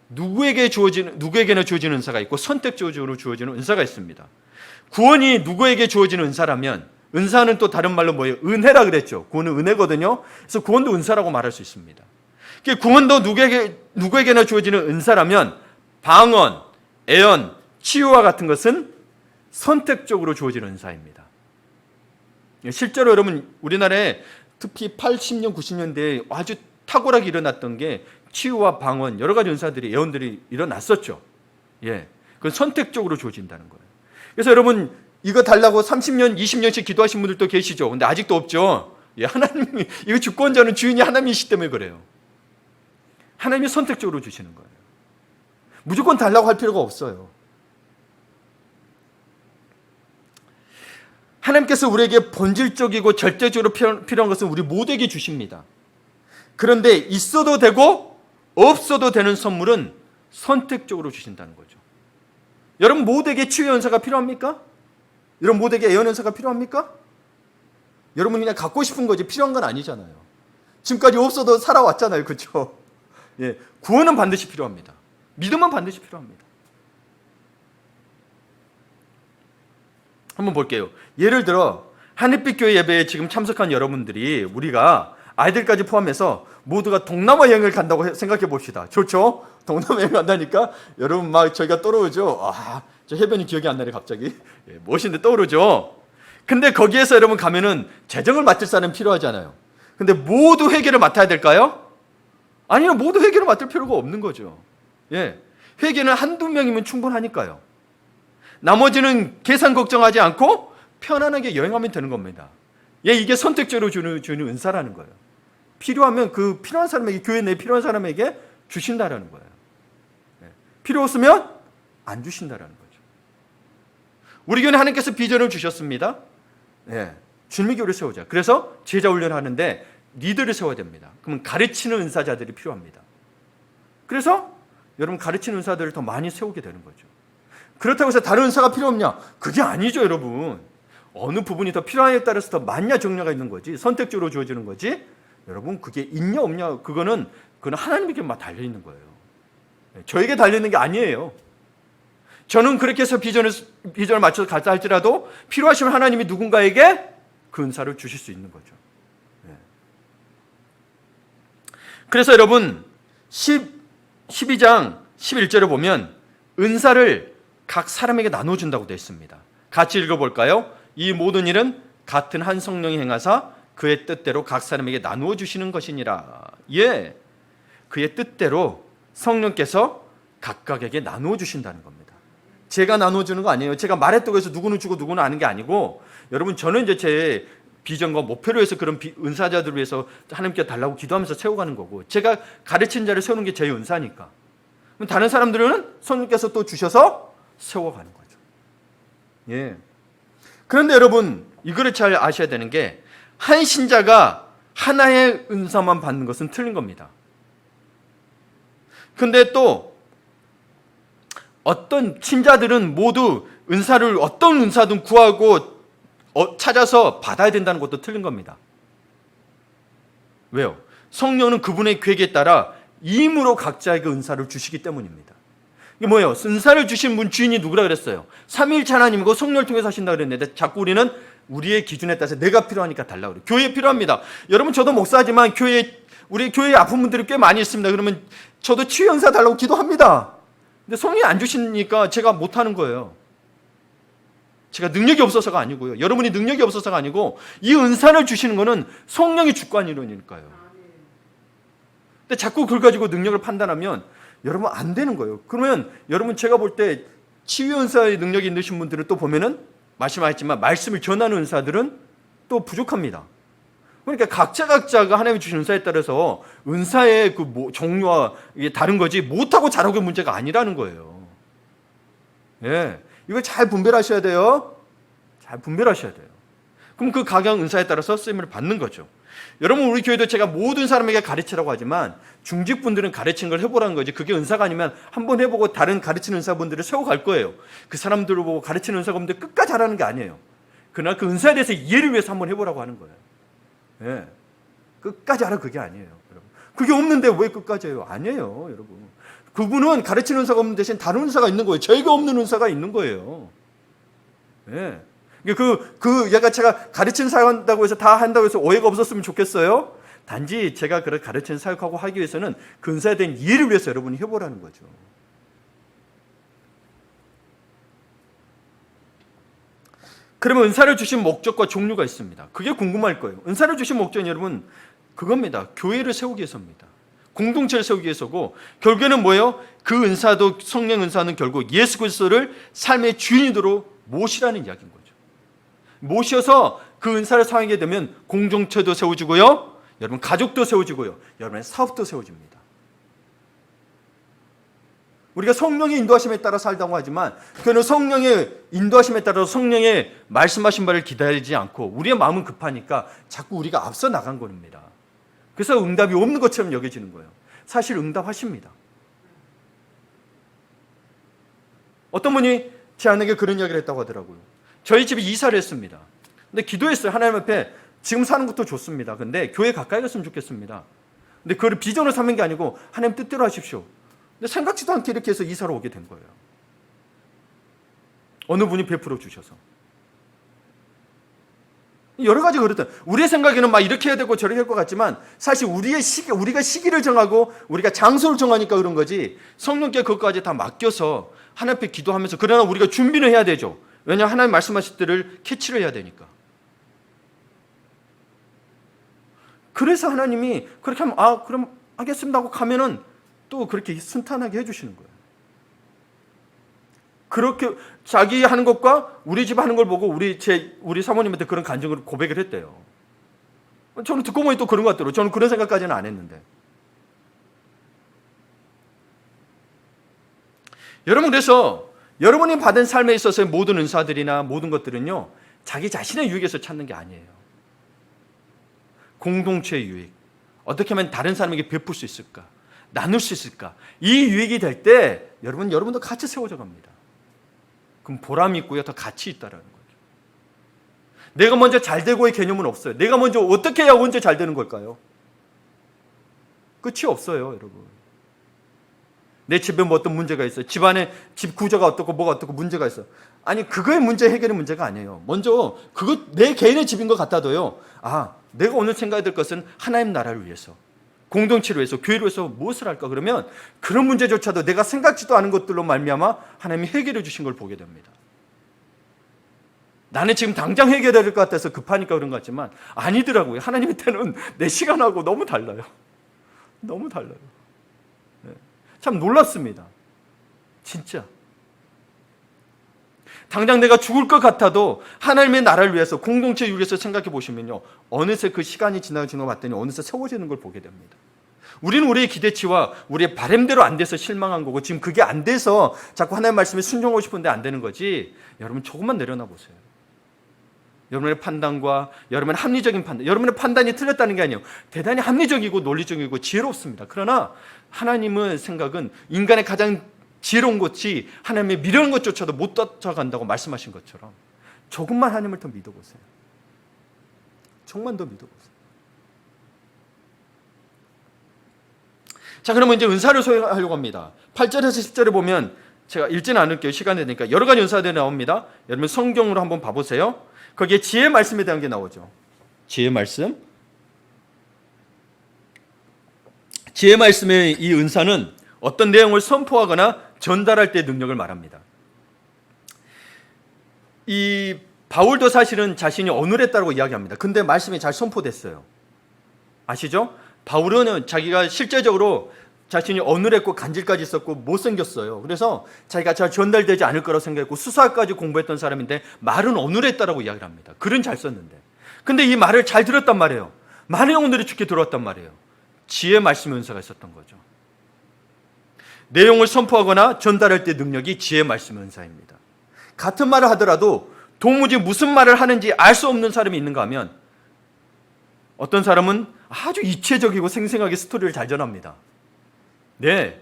누구에게나 주어지는 은사가 있고 선택적으로 주어지는 은사가 있습니다. 구원이 누구에게 주어지는 은사라면, 은사는 또 다른 말로 뭐예요? 은혜라 그랬죠. 구원은 은혜거든요. 그래서 구원도 은사라고 말할 수 있습니다. 구원도 누구에게나 주어지는 은사라면, 방언, 애언, 치유와 같은 것은 선택적으로 주어지는 은사입니다. 실제로 여러분, 우리나라에 특히 80년, 90년대에 아주 탁월하게 일어났던 게 치유와 방언, 여러 가지 은사들이, 예언들이 일어났었죠. 예, 그건 선택적으로 주어진다는 거예요. 그래서 여러분, 이거 달라고 30년, 20년씩 기도하신 분들도 계시죠. 근데 아직도 없죠. 예, 하나님이, 이거 주권자는 주인이 하나님이시기 때문에 그래요. 하나님이 선택적으로 주시는 거예요. 무조건 달라고 할 필요가 없어요. 하나님께서 우리에게 본질적이고 절대적으로 필요한 것은 우리 모두에게 주십니다. 그런데 있어도 되고 없어도 되는 선물은 선택적으로 주신다는 거죠. 여러분 모두에게 치유 연사가 필요합니까? 여러분 모두에게 예언 연사가 필요합니까? 여러분이 그냥 갖고 싶은 거지 필요한 건 아니잖아요. 지금까지 없어도 살아왔잖아요. 그렇죠? 예, 구원은 반드시 필요합니다. 믿음은 반드시 필요합니다. 한번 볼게요. 예를 들어 하늘빛 교회 예배에 지금 참석한 여러분들이, 우리가 아이들까지 포함해서 모두가 동남아 여행을 간다고 생각해 봅시다. 좋죠? 동남아 여행 간다니까 여러분 막 저희가 떠오르죠. 저 해변이 기억이 안 나네 갑자기. 예, 멋있는데 떠오르죠. 근데 거기에서 여러분 가면은 재정을 맡을 사람 필요하잖아요. 근데 모두 회계를 맡아야 될까요? 아니요, 모두 회계를 맡을 필요가 없는 거죠. 예, 회계는 한두 명이면 충분하니까요. 나머지는 계산 걱정하지 않고 편안하게 여행하면 되는 겁니다. 예, 이게 선택적으로 주는 은사라는 거예요. 필요하면 그 필요한 사람에게, 교회 내 필요한 사람에게 주신다라는 거예요. 예, 필요 없으면 안 주신다라는 거죠. 우리 교회는 하나님께서 비전을 주셨습니다. 예, 준비교를 세우자. 그래서 제자 훈련을 하는데 리더를 세워야 됩니다. 그러면 가르치는 은사자들이 필요합니다. 그래서 여러분 가르치는 은사들을 더 많이 세우게 되는 거죠. 그렇다고 해서 다른 은사가 필요 없냐? 그게 아니죠, 여러분. 어느 부분이 더 필요하냐에 따라서 더 많냐 적냐가 있는 거지, 선택적으로 주어지는 거지. 여러분 그게 있냐 없냐, 그거는 하나님에게만 달려있는 거예요. 저에게 달려있는 게 아니에요. 저는 그렇게 해서 비전을 맞춰서 갔다 할지라도 필요하시면 하나님이 누군가에게 그 은사를 주실 수 있는 거죠. 그래서 여러분 12장 11절에 보면 은사를 각 사람에게 나눠준다고 되어 있습니다. 같이 읽어볼까요? 이 모든 일은 같은 한 성령이 행하사 그의 뜻대로 각 사람에게 나누어 주시는 것이니라. 예, 그의 뜻대로 성령께서 각각에게 나누어 주신다는 겁니다. 제가 나누어 주는 거 아니에요. 제가 말했다고 해서 누구는 주고 누구는 아는 게 아니고, 여러분 저는 이제 제 비전과 목표로 해서 그런 은사자들을 위해서 하나님께 달라고 기도하면서 세워가는 거고, 제가 가르친 자를 세우는 게 제 은사니까. 다른 사람들은 성령께서 또 주셔서 세워가는 거죠. 예. 그런데 여러분 이거를 잘 아셔야 되는 게, 한 신자가 하나의 은사만 받는 것은 틀린 겁니다. 근데 또 어떤 신자들은 모두 은사를 어떤 은사든 구하고 찾아서 받아야 된다는 것도 틀린 겁니다. 왜요? 성령은 그분의 계획에 따라 임으로 각자에게 은사를 주시기 때문입니다. 이게 뭐예요? 은사를 주신 분 주인이 누구라 그랬어요? 삼위일체 하나님이고 성령을 통해서 하신다 그랬는데, 자꾸 우리는 우리의 기준에 따라서 내가 필요하니까 달라고 그래요. 교회에 필요합니다. 여러분 저도 목사지만 우리 교회에 아픈 분들이 꽤 많이 있습니다. 그러면 저도 치유 은사 달라고 기도합니다. 근데 성령이 안 주시니까 제가 못하는 거예요. 제가 능력이 없어서가 아니고요. 여러분이 능력이 없어서가 아니고, 이 은사를 주시는 거는 성령이 주관이니까요. 근데 자꾸 그걸 가지고 능력을 판단하면 여러분 안 되는 거예요. 그러면 여러분 제가 볼 때 치유 은사의 능력이 있으신 분들은 또 보면은 말씀하셨지만 말씀을 전하는 은사들은 또 부족합니다. 그러니까 각자가 하나님이 주신 은사에 따라서 은사의 그 종류와 이게 다른 거지 못하고 잘하고의 문제가 아니라는 거예요. 예, 이걸 잘 분별하셔야 돼요. 잘 분별하셔야 돼요. 그럼 그 각양 은사에 따라서 쓰임을 받는 거죠. 여러분 우리 교회도 제가 모든 사람에게 가르치라고 하지만 중직분들은 가르치는 걸 해보라는 거지 그게 은사가 아니면 한번 해보고 다른 가르치는 은사분들을 세워갈 거예요. 그 사람들을 보고 가르치는 은사분들 끝까지 하라는 게 아니에요. 그러나 그 은사에 대해서 이해를 위해서 한번 해보라고 하는 거예요. 예, 끝까지 하라 그게 아니에요. 여러분. 그게 없는데 왜 끝까지 해요? 아니에요. 여러분. 그분은 가르치는 은사가 없는 대신 다른 은사가 있는 거예요. 저희가 없는 은사가 있는 거예요. 예. 얘가 제가 가르치는 사역한다고 해서 다 한다고 해서 오해가 없었으면 좋겠어요. 단지 제가 그걸 가르치는 사역하고 하기 위해서는 그 은사에 대한 이해를 위해서 여러분이 해보라는 거죠. 그러면 은사를 주신 목적과 종류가 있습니다. 그게 궁금할 거예요. 은사를 주신 목적은 여러분 그겁니다. 교회를 세우기 위해서입니다. 공동체를 세우기 위해서고 결국에는 뭐예요? 그 은사도 성령 은사는 결국 예수 그리스도를 삶의 주인으로 모시라는 이야기인 거죠. 모셔서 그 은사를 사용하게 되면 공동체도 세워지고요. 여러분 가족도 세워지고요. 여러분의 사업도 세워집니다. 우리가 성령의 인도하심에 따라 살다고 하지만 그는 성령의 인도하심에 따라서 성령의 말씀하신 바를 기다리지 않고 우리의 마음은 급하니까 자꾸 우리가 앞서 나간 겁니다. 그래서 응답이 없는 것처럼 여겨지는 거예요. 사실 응답하십니다. 어떤 분이 제 아내에게 그런 이야기를 했다고 하더라고요. 저희 집에 이사를 했습니다. 근데 기도했어요. 하나님 앞에 지금 사는 것도 좋습니다. 근데 교회 가까이 갔으면 좋겠습니다. 근데 그걸 비전을 삼는 게 아니고 하나님 뜻대로 하십시오. 근데 생각지도 않게 이렇게 해서 이사를 오게 된 거예요. 어느 분이 베풀어 주셔서. 여러 가지 그렇다. 우리의 생각에는 막 이렇게 해야 되고 저렇게 할 것 같지만 사실 우리가 시기를 정하고 우리가 장소를 정하니까 그런 거지 성령께 그것까지 다 맡겨서 하나님 앞에 기도하면서 그러나 우리가 준비는 해야 되죠. 왜냐하면 하나님 말씀하실 때를 캐치를 해야 되니까. 그래서 하나님이 그렇게 하면 그럼 하겠습니다 하고 가면은 또 그렇게 순탄하게 해주시는 거예요. 그렇게 자기 하는 것과 우리 집 하는 걸 보고 우리 사모님한테 그런 간증을 고백을 했대요. 저는 듣고 보니 또 그런 것 같더라고요. 저는 그런 생각까지는 안 했는데. 여러분 그래서 여러분이 받은 삶에 있어서의 모든 은사들이나 모든 것들은요 자기 자신의 유익에서 찾는 게 아니에요. 공동체의 유익. 어떻게 하면 다른 사람에게 베풀 수 있을까? 나눌 수 있을까? 이 유익이 될 때 여러분도 같이 세워져 갑니다. 그럼 보람이 있고요. 더 가치 있다라는 거죠. 내가 먼저 잘 되고의 개념은 없어요. 내가 먼저 어떻게 해야 언제 잘 되는 걸까요? 끝이 없어요, 여러분. 내 집에 뭐 어떤 문제가 있어요. 집안에 집 구조가 어떻고 뭐가 어떻고 문제가 있어요. 아니 그거의 문제 해결의 문제가 아니에요. 먼저 그거 내 개인의 집인 것 같아도요. 내가 오늘 생각해야 될 것은 하나님 나라를 위해서 공동체를 위해서 교회를 위해서 무엇을 할까? 그러면 그런 문제조차도 내가 생각지도 않은 것들로 말미암아 하나님이 해결해 주신 걸 보게 됩니다. 나는 지금 당장 해결해야 될 것 같아서 급하니까 그런 것 같지만 아니더라고요. 하나님의 때는 내 시간하고 너무 달라요. 너무 달라요. 참 놀랐습니다. 진짜. 당장 내가 죽을 것 같아도 하나님의 나라를 위해서 공동체 위해서 생각해 보시면요. 어느새 그 시간이 지나고 봤더니 어느새 세워지는 걸 보게 됩니다. 우리는 우리의 기대치와 우리의 바람대로 안 돼서 실망한 거고 지금 그게 안 돼서 자꾸 하나님의 말씀에 순종하고 싶은데 안 되는 거지. 여러분 조금만 내려놔 보세요. 여러분의 판단과 여러분의 합리적인 판단, 여러분의 판단이 틀렸다는 게 아니에요. 대단히 합리적이고 논리적이고 지혜롭습니다. 그러나 하나님의 생각은 인간의 가장 지혜로운 것이 하나님의 미련한 것조차도 못 쫓아간다고 말씀하신 것처럼 조금만 하나님을 더 믿어보세요. 조금만 더 믿어보세요. 자, 그러면 이제 은사를 소유하려고 합니다. 8절에서 10절에 보면 제가 읽지는 않을게요. 시간이 되니까 여러 가지 은사들이 나옵니다. 여러분 성경으로 한번 봐보세요. 거기에 지혜 말씀에 대한 게 나오죠. 지혜 말씀. 지혜 말씀의 이 은사는 어떤 내용을 선포하거나 전달할 때의 능력을 말합니다. 이 바울도 사실은 자신이 어눌했다고 이야기합니다. 근데 말씀이 잘 선포됐어요. 아시죠? 바울은 자기가 실제적으로 자신이 어눌했고 간질까지 있었고 못생겼어요. 그래서 자기가 잘 전달되지 않을 거라고 생각했고 수사까지 공부했던 사람인데 말은 어눌했다라고 이야기를 합니다. 글은 잘 썼는데. 근데 이 말을 잘 들었단 말이에요. 많은 영혼들이 죽게 들어왔단 말이에요. 지혜 말씀의 은사가 있었던 거죠. 내용을 선포하거나 전달할 때 능력이 지혜 말씀의 은사입니다. 같은 말을 하더라도 도무지 무슨 말을 하는지 알 수 없는 사람이 있는가 하면 어떤 사람은 아주 입체적이고 생생하게 스토리를 잘 전합니다. 네,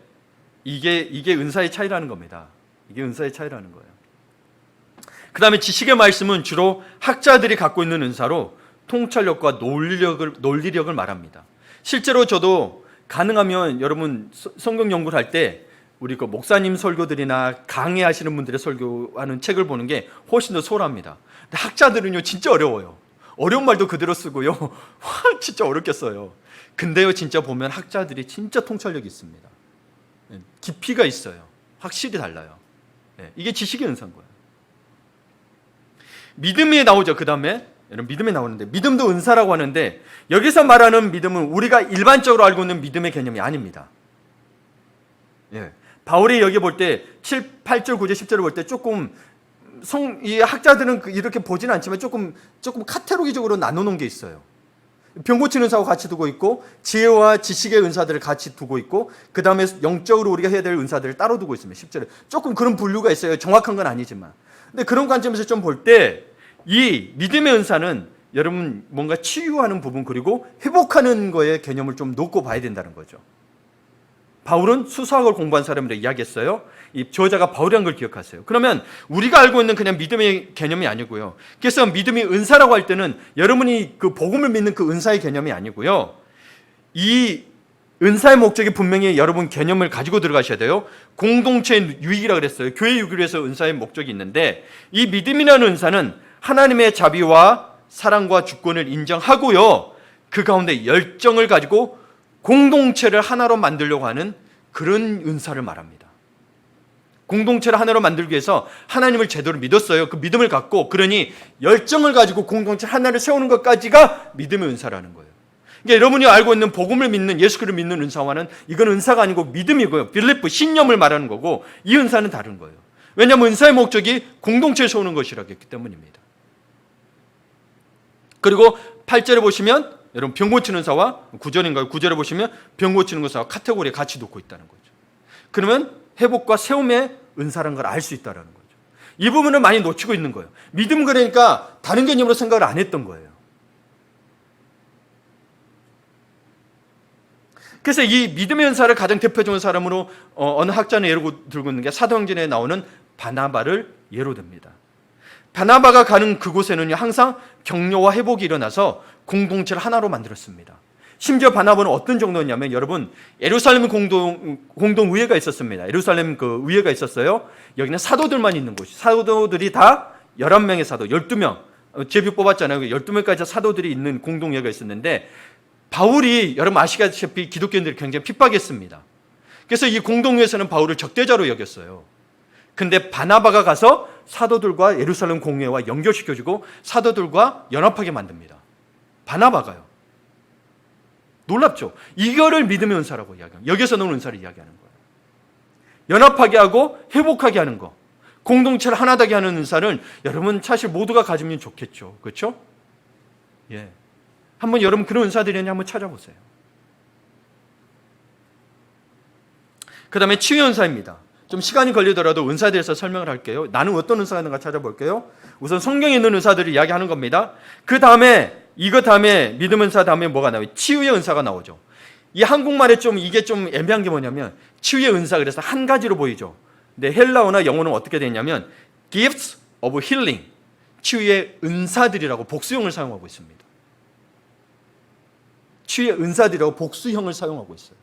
이게 은사의 차이라는 겁니다. 이게 은사의 차이라는 거예요. 그 다음에 지식의 말씀은 주로 학자들이 갖고 있는 은사로 통찰력과 논리력을 말합니다. 실제로 저도 가능하면 여러분 성경 연구를 할 때 우리 그 목사님 설교들이나 강의하시는 분들의 설교하는 책을 보는 게 훨씬 더 수월합니다. 근데 학자들은요 진짜 어려워요. 어려운 말도 그대로 쓰고요. 진짜 어렵겠어요. 근데요 진짜 보면 학자들이 진짜 통찰력이 있습니다. 깊이가 있어요. 확실히 달라요. 이게 지식의 은사인 거예요. 믿음이 나오죠. 그 다음에 여러분 믿음이 나오는데 믿음도 은사라고 하는데 여기서 말하는 믿음은 우리가 일반적으로 알고 있는 믿음의 개념이 아닙니다. 바울이 여기 볼 때 7, 8절, 9절, 10절을 볼 때 조금 이 학자들은 이렇게 보지는 않지만 조금 카테고리적으로 나눠놓은 게 있어요. 병 고치는 은사와 같이 두고 있고 지혜와 지식의 은사들을 같이 두고 있고 그 다음에 영적으로 우리가 해야 될 은사들을 따로 두고 있습니다. 10절에 조금 그런 분류가 있어요. 정확한 건 아니지만. 근데 그런 관점에서 좀 볼 때 이 믿음의 은사는 여러분 뭔가 치유하는 부분 그리고 회복하는 거에 개념을 좀 놓고 봐야 된다는 거죠. 바울은 수사학을 공부한 사람이라 이야기했어요. 이 저자가 바울이라는 걸 기억하세요. 그러면 우리가 알고 있는 그냥 믿음의 개념이 아니고요. 그래서 믿음이 은사라고 할 때는 여러분이 그 복음을 믿는 그 은사의 개념이 아니고요. 이 은사의 목적이 분명히 여러분 개념을 가지고 들어가셔야 돼요. 공동체의 유익이라 그랬어요. 교회 유익을 위해서 은사의 목적이 있는데 이 믿음이라는 은사는 하나님의 자비와 사랑과 주권을 인정하고요. 그 가운데 열정을 가지고 공동체를 하나로 만들려고 하는 그런 은사를 말합니다. 공동체를 하나로 만들기 위해서 하나님을 제대로 믿었어요. 그 믿음을 갖고 그러니 열정을 가지고 공동체 하나를 세우는 것까지가 믿음의 은사라는 거예요. 그러니까 여러분이 알고 있는 복음을 믿는 예수 그리스도를 믿는 은사와는 이건 은사가 아니고 믿음이고요. 빌리프 신념을 말하는 거고 이 은사는 다른 거예요. 왜냐하면 은사의 목적이 공동체를 세우는 것이라고 했기 때문입니다. 그리고 8절에 보시면 여러분 병 고치는 은사와 9절인가요? 9절에 보시면 병 고치는 은사와 카테고리에 같이 놓고 있다는 거죠. 그러면 회복과 세움의 은사라는 걸 알 수 있다는 거죠. 이 부분을 많이 놓치고 있는 거예요. 믿음 그러니까 다른 개념으로 생각을 안 했던 거예요. 그래서 이 믿음의 은사를 가장 대표적인 사람으로 어느 학자는 예로 들고 있는 게 사도행전에 나오는 바나바를 예로 듭니다. 바나바가 가는 그곳에는요 항상 격려와 회복이 일어나서 공동체를 하나로 만들었습니다. 심지어 바나바는 어떤 정도였냐면 여러분 예루살렘 공동의회가 있었습니다. 예루살렘 그 의회가 있었어요. 여기는 사도들만 있는 곳이 사도들이 다 11명의 사도 12명 제비 뽑았잖아요. 12명까지 사도들이 있는 공동의회가 있었는데 바울이 여러분 아시다시피 기독교인들이 굉장히 핍박했습니다. 그래서 이 공동회에서는 바울을 적대자로 여겼어요. 근데 바나바가 가서 사도들과 예루살렘 공회와 연결시켜주고 사도들과 연합하게 만듭니다. 바나바가요. 놀랍죠? 이거를 믿음의 은사라고 이야기합니다. 여기서 나오는 은사를 이야기하는 거예요. 연합하게 하고 회복하게 하는 거. 공동체를 하나되게 하는 은사를 여러분 사실 모두가 가지면 좋겠죠. 그렇죠? 예. 한번 여러분 그런 은사들이 있는지 한번 찾아보세요. 그 다음에 치유 은사입니다. 좀 시간이 걸리더라도 은사에 대해서 설명을 할게요. 나는 어떤 은사가 있는가 찾아볼게요. 우선 성경에 있는 은사들을 이야기하는 겁니다. 그 다음에 이거 다음에 믿음 은사 다음에 뭐가 나와요? 치유의 은사가 나오죠. 이 한국말에 이게 좀 애매한 게 뭐냐면 치유의 은사 그래서 한 가지로 보이죠. 근데 헬라어나 영어는 어떻게 되냐면 gifts of healing 치유의 은사들이라고 복수형을 사용하고 있습니다. 치유의 은사들이라고 복수형을 사용하고 있어요.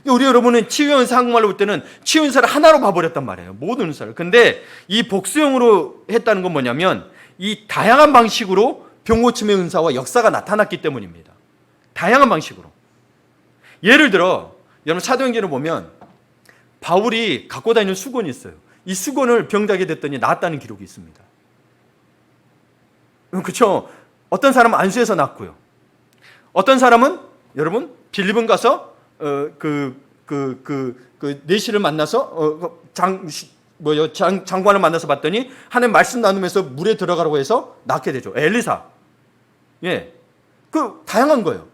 우리 여러분은 치유의 은사 한국말로 볼 때는 치유 은사를 하나로 봐버렸단 말이에요. 모든 은사를. 근데 이 복수형으로 했다는 건 뭐냐면 이 다양한 방식으로 병고침의 은사와 역사가 나타났기 때문입니다. 다양한 방식으로. 예를 들어 여러분 사도행전을 보면 바울이 갖고 다니는 수건이 있어요. 이 수건을 병자게 됐더니 나았다는 기록이 있습니다. 그렇죠? 어떤 사람은 안수해서 낫고요. 어떤 사람은 여러분 빌립은 가서 그 내시를 만나서 장관을 만나서 봤더니 하나님 말씀 나누면서 물에 들어가라고 해서 낳게 되죠. 엘리사. 예. 다양한 거예요.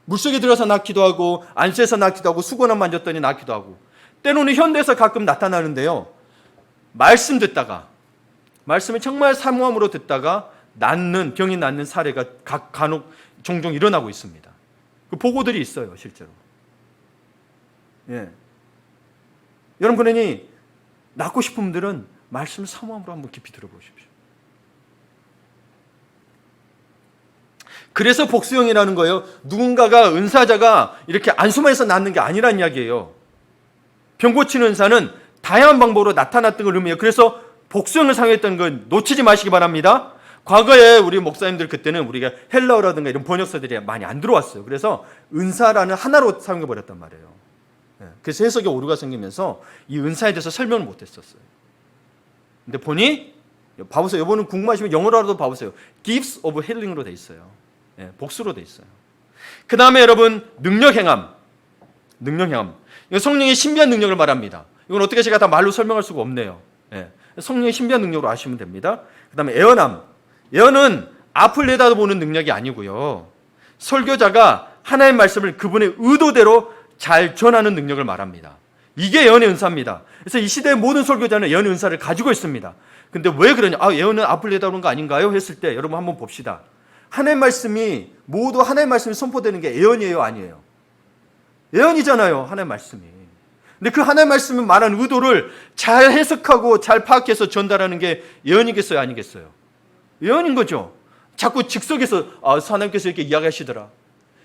물속에 들어가서 낳기도 하고 안수해서 낳기도 하고 수건을 만졌더니 낳기도 하고 때로는 현대에서 가끔 나타나는데요. 말씀 듣다가 말씀을 정말 사모함으로 듣다가 병이 낫는 사례가 간혹 종종 일어나고 있습니다. 그 보고들이 있어요, 실제로. 예. 여러분, 그러니 낳고 싶은 분들은 말씀 사모함으로 한번 깊이 들어보십시오. 그래서 복수형이라는 거예요. 누군가가 은사자가 이렇게 안수만해서 낳는 게 아니란 이야기예요. 병 고치는 은사는 다양한 방법으로 나타났던 걸 의미해요. 그래서 복수형을 사용했던 건 놓치지 마시기 바랍니다. 과거에 우리 목사님들 그때는 우리가 헬라어라든가 이런 번역서들이 많이 안 들어왔어요. 그래서 은사라는 하나로 사용해버렸단 말이에요. 그래서 해석에 오류가 생기면서 이 은사에 대해서 설명을 못했었어요. 근데 보니 봐보세요. 이번은 궁금하시면 영어로라도 봐보세요. Gifts of Healing으로 돼 있어요. 복수로 돼 있어요. 그 다음에 여러분 능력행함. 이거 성령의 신비한 능력을 말합니다. 이건 어떻게 제가 다 말로 설명할 수가 없네요. 성령의 신비한 능력으로 아시면 됩니다. 그 다음에 예언은 앞을 내다보는 능력이 아니고요. 설교자가 하나님의 말씀을 그분의 의도대로 잘 전하는 능력을 말합니다. 이게 예언의 은사입니다. 그래서 이 시대의 모든 설교자는 예언의 은사를 가지고 있습니다. 근데 왜 그러냐? 예언은 앞을 내다보는 거 아닌가요? 했을 때 여러분 한번 봅시다. 하나님의 말씀이 모두 하나님의 말씀이 선포되는 게 예언이에요, 아니에요? 예언이잖아요, 하나님의 말씀이. 근데 그 하나님의 말씀이 말하는 의도를 잘 해석하고 잘 파악해서 전달하는 게 예언이겠어요, 아니겠어요? 예언인 거죠. 자꾸 즉석에서 하나님께서 이렇게 이야기하시더라.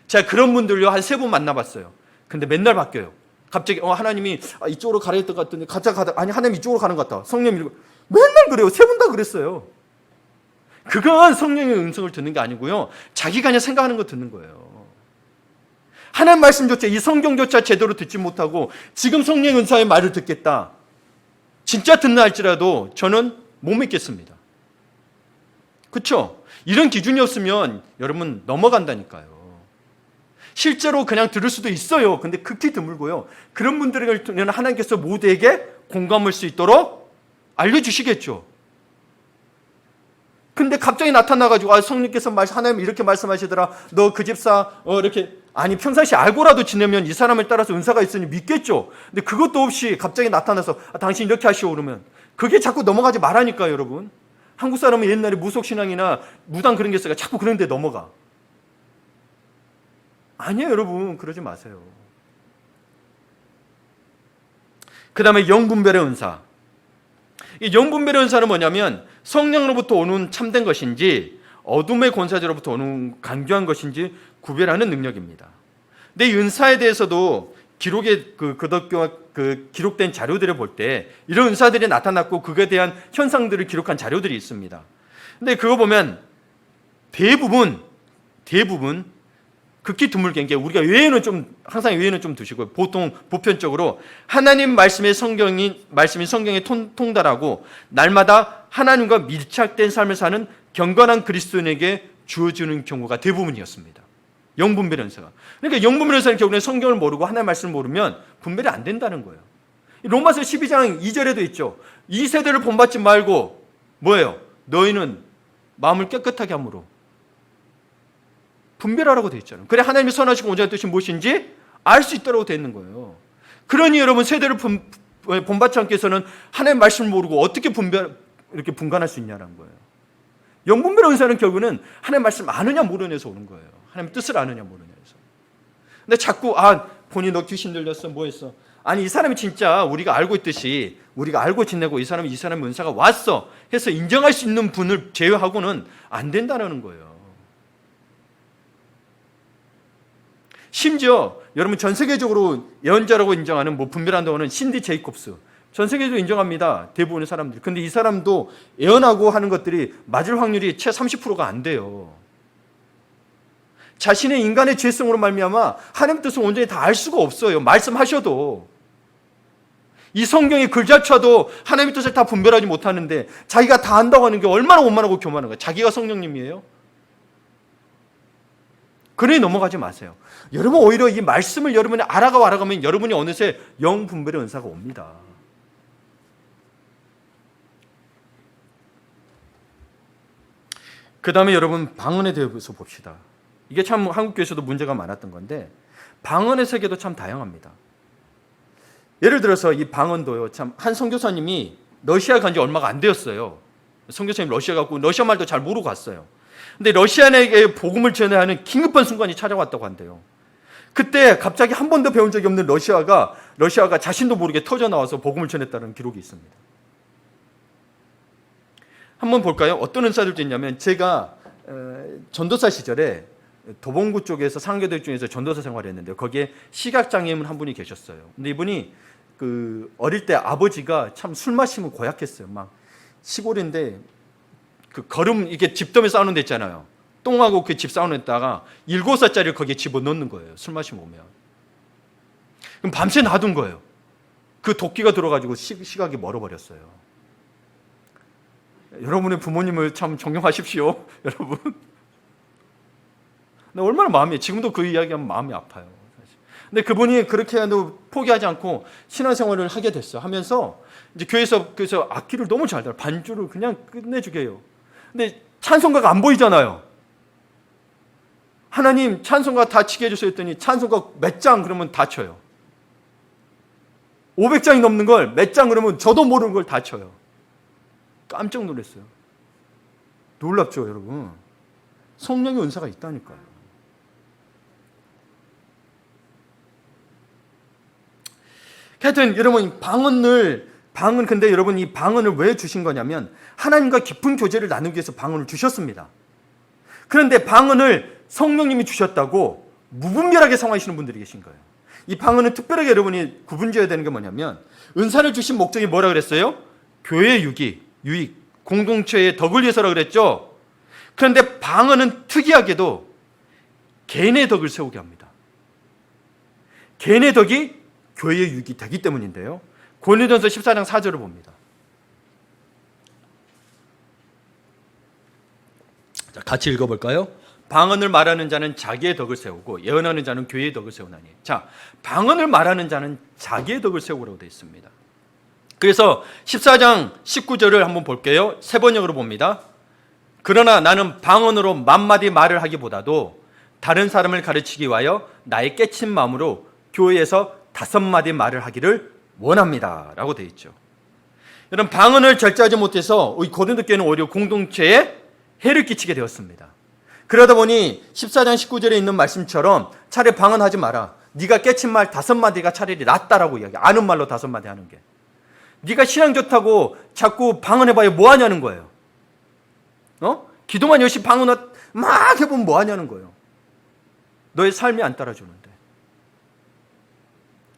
제가 그런 분들요 한 3분 만나봤어요. 근데 맨날 바뀌어요. 갑자기 하나님이 이쪽으로 가라 했던 것 같은데 갑자기 아니 하나님 이쪽으로 가는 것 같다. 성령님 맨날 그래요. 3분 다 그랬어요. 그건 성령의 음성을 듣는 게 아니고요. 자기가 그냥 생각하는 거 듣는 거예요. 하나님 말씀조차 이 성경조차 제대로 듣지 못하고 지금 성령의 은사의 말을 듣겠다. 진짜 듣나 할지라도 저는 못 믿겠습니다. 그렇죠? 이런 기준이 없으면 여러분 넘어간다니까요. 실제로 그냥 들을 수도 있어요. 근데 극히 드물고요. 그런 분들에게는 하나님께서 모두에게 공감할 수 있도록 알려주시겠죠. 근데 갑자기 나타나가지고 성령께서 하나님 이렇게 말씀하시더라. 너 그 집사 이렇게 아니 평상시 알고라도 지내면 이 사람을 따라서 은사가 있으니 믿겠죠. 근데 그것도 없이 갑자기 나타나서 당신 이렇게 하시오 그러면 그게 자꾸 넘어가지 말라니까요, 여러분. 한국 사람은 옛날에 무속신앙이나 무당 그런 게 있어요. 자꾸 그런 데 넘어가. 아니에요, 여러분. 그러지 마세요. 그 다음에 영분별의 은사. 이 영분별의 은사는 뭐냐면 성령으로부터 오는 참된 것인지 어둠의 권사자로부터 오는 간교한 것인지 구별하는 능력입니다. 근데 이 은사에 대해서도 기록의 기록된 자료들을 볼 때 이런 은사들이 나타났고 그거에 대한 현상들을 기록한 자료들이 있습니다. 근데 그거 보면 대부분 극히 드물게 이게 우리가 항상 외에는 좀 두시고 보통 보편적으로 하나님 말씀이 성경에 통달하고 날마다 하나님과 밀착된 삶을 사는 경건한 그리스도인에게 주어지는 경우가 대부분이었습니다. 영분별 은사가. 그러니까 영분별 은사는 결국에 성경을 모르고 하나님의 말씀을 모르면 분별이 안 된다는 거예요. 로마서 12장 2절에도 있죠. 이 세대를 본받지 말고 뭐예요? 너희는 마음을 깨끗하게 함으로 분별하라고 되어 있잖아요. 그래 하나님이 선하시고 온전한 뜻이 무엇인지 알 수 있다고 되어 있는 거예요. 그러니 여러분 세대를 본받지 않기 위해서는 하나님의 말씀을 모르고 어떻게 이렇게 분간할 수 있냐는 거예요. 영분별 은사는 결국은 하나님의 말씀 아느냐 모르냐에서 오는 거예요. 하나님의 뜻을 아느냐 모르냐에서. 근데 자꾸 본인 너 귀신 들렸어 뭐 했어. 아니 이 사람이 진짜 우리가 알고 있듯이 우리가 알고 지내고 이 사람의 은사가 왔어 해서 인정할 수 있는 분을 제외하고는 안 된다는 거예요. 심지어 여러분 전 세계적으로 예언자라고 인정하는 분별한다고 하는 신디 제이콥스 전 세계적으로 인정합니다. 대부분의 사람들이. 근데 이 사람도 예언하고 하는 것들이 맞을 확률이 채 30%가 안 돼요. 자신의 인간의 죄성으로 말미암아 하나님 뜻을 온전히 다 알 수가 없어요. 말씀하셔도. 이 성경에 글자쳐도 하나님의 뜻을 다 분별하지 못하는데 자기가 다 안다고 하는 게 얼마나 오만하고 교만한 거예요. 자기가 성령님이에요. 그러니 넘어가지 마세요. 여러분 오히려 이 말씀을 여러분이 알아가면 여러분이 어느새 영분별의 은사가 옵니다. 그 다음에 여러분 방언에 대해서 봅시다. 이게 참 한국교회에서도 문제가 많았던 건데 방언의 세계도 참 다양합니다. 예를 들어서 이 방언도요. 참 한 선교사님이 러시아 간 지 얼마가 안 되었어요. 선교사님 러시아 갔고 러시아 말도 잘 모르고 갔어요. 근데 러시아인에게 복음을 전해야 하는 긴급한 순간이 찾아왔다고 한대요. 그때 갑자기 한 번도 배운 적이 없는 러시아가 자신도 모르게 터져 나와서 복음을 전했다는 기록이 있습니다. 한번 볼까요? 어떤 은사들도 있냐면 제가 전도사 시절에 도봉구 쪽에서 상계대 중에서 전도사 생활을 했는데요. 거기에 시각장애인 한 분이 계셨어요. 근데 이분이 어릴 때 아버지가 참 술 마시면 고약했어요. 막 시골인데 이게 집더미 싸우는 데 있잖아요. 똥하고 그 집 싸우는 데다가 7살짜리를 거기에 집어넣는 거예요. 술 마시면 오면. 그럼 밤새 놔둔 거예요. 그 도끼가 들어가지고 시각이 멀어버렸어요. 여러분의 부모님을 참 존경하십시오. 여러분. 얼마나 지금도 그 이야기하면 마음이 아파요. 사실. 근데 그분이 그렇게 해도 포기하지 않고 신앙생활을 하게 됐어요. 하면서 이제 교회에서 그래서 악기를 너무 잘 달아요. 반주를 그냥 끝내주게 해요. 근데 찬송가가 안 보이잖아요. 하나님 찬송가 다 치게 해주세요 했더니 찬송가 몇 장 그러면 다 쳐요. 500장이 넘는 걸 몇 장 그러면 저도 모르는 걸 다 쳐요. 깜짝 놀랐어요. 놀랍죠, 여러분? 성령의 은사가 있다니까요. 하여튼 여러분 근데 여러분 이 방언을 왜 주신 거냐면 하나님과 깊은 교제를 나누기 위해서 방언을 주셨습니다. 그런데 방언을 성령님이 주셨다고 무분별하게 사용하시는 분들이 계신 거예요. 이 방언은 특별하게 여러분이 구분지어야 되는 게 뭐냐면 은사를 주신 목적이 뭐라 그랬어요? 교회의 유익, 공동체의 덕을 위해서라 그랬죠. 그런데 방언은 특이하게도 개인의 덕을 세우게 합니다. 개인의 덕이 교회의 유익이 되기 때문인데요. 고린도전서 14장 4절을 봅니다. 자, 같이 읽어볼까요? 방언을 말하는 자는 자기의 덕을 세우고 예언하는 자는 교회의 덕을 세우나니. 자, 방언을 말하는 자는 자기의 덕을 세우라고 되어 있습니다. 그래서 14장 19절을 한번 볼게요. 세 번역으로 봅니다. 그러나 나는 방언으로 만마디 말을 하기보다도 다른 사람을 가르치기 위하여 나의 깨친 마음으로 교회에서 5마디 말을 하기를 원합니다 라고 되어 있죠. 여러분 방언을 절제하지 못해서 고린도 교회는 오히려 공동체에 해를 끼치게 되었습니다. 그러다 보니 14장 19절에 있는 말씀처럼 차라리 방언하지 마라. 네가 깨친 말 5마디가 차라리 낫다라고 이야기해. 아는 말로 5마디 하는 게. 네가 신앙 좋다고 자꾸 방언해봐야 뭐하냐는 거예요. 기도만 열심히 방언 막 해보면 뭐하냐는 거예요. 너의 삶이 안 따라주는데.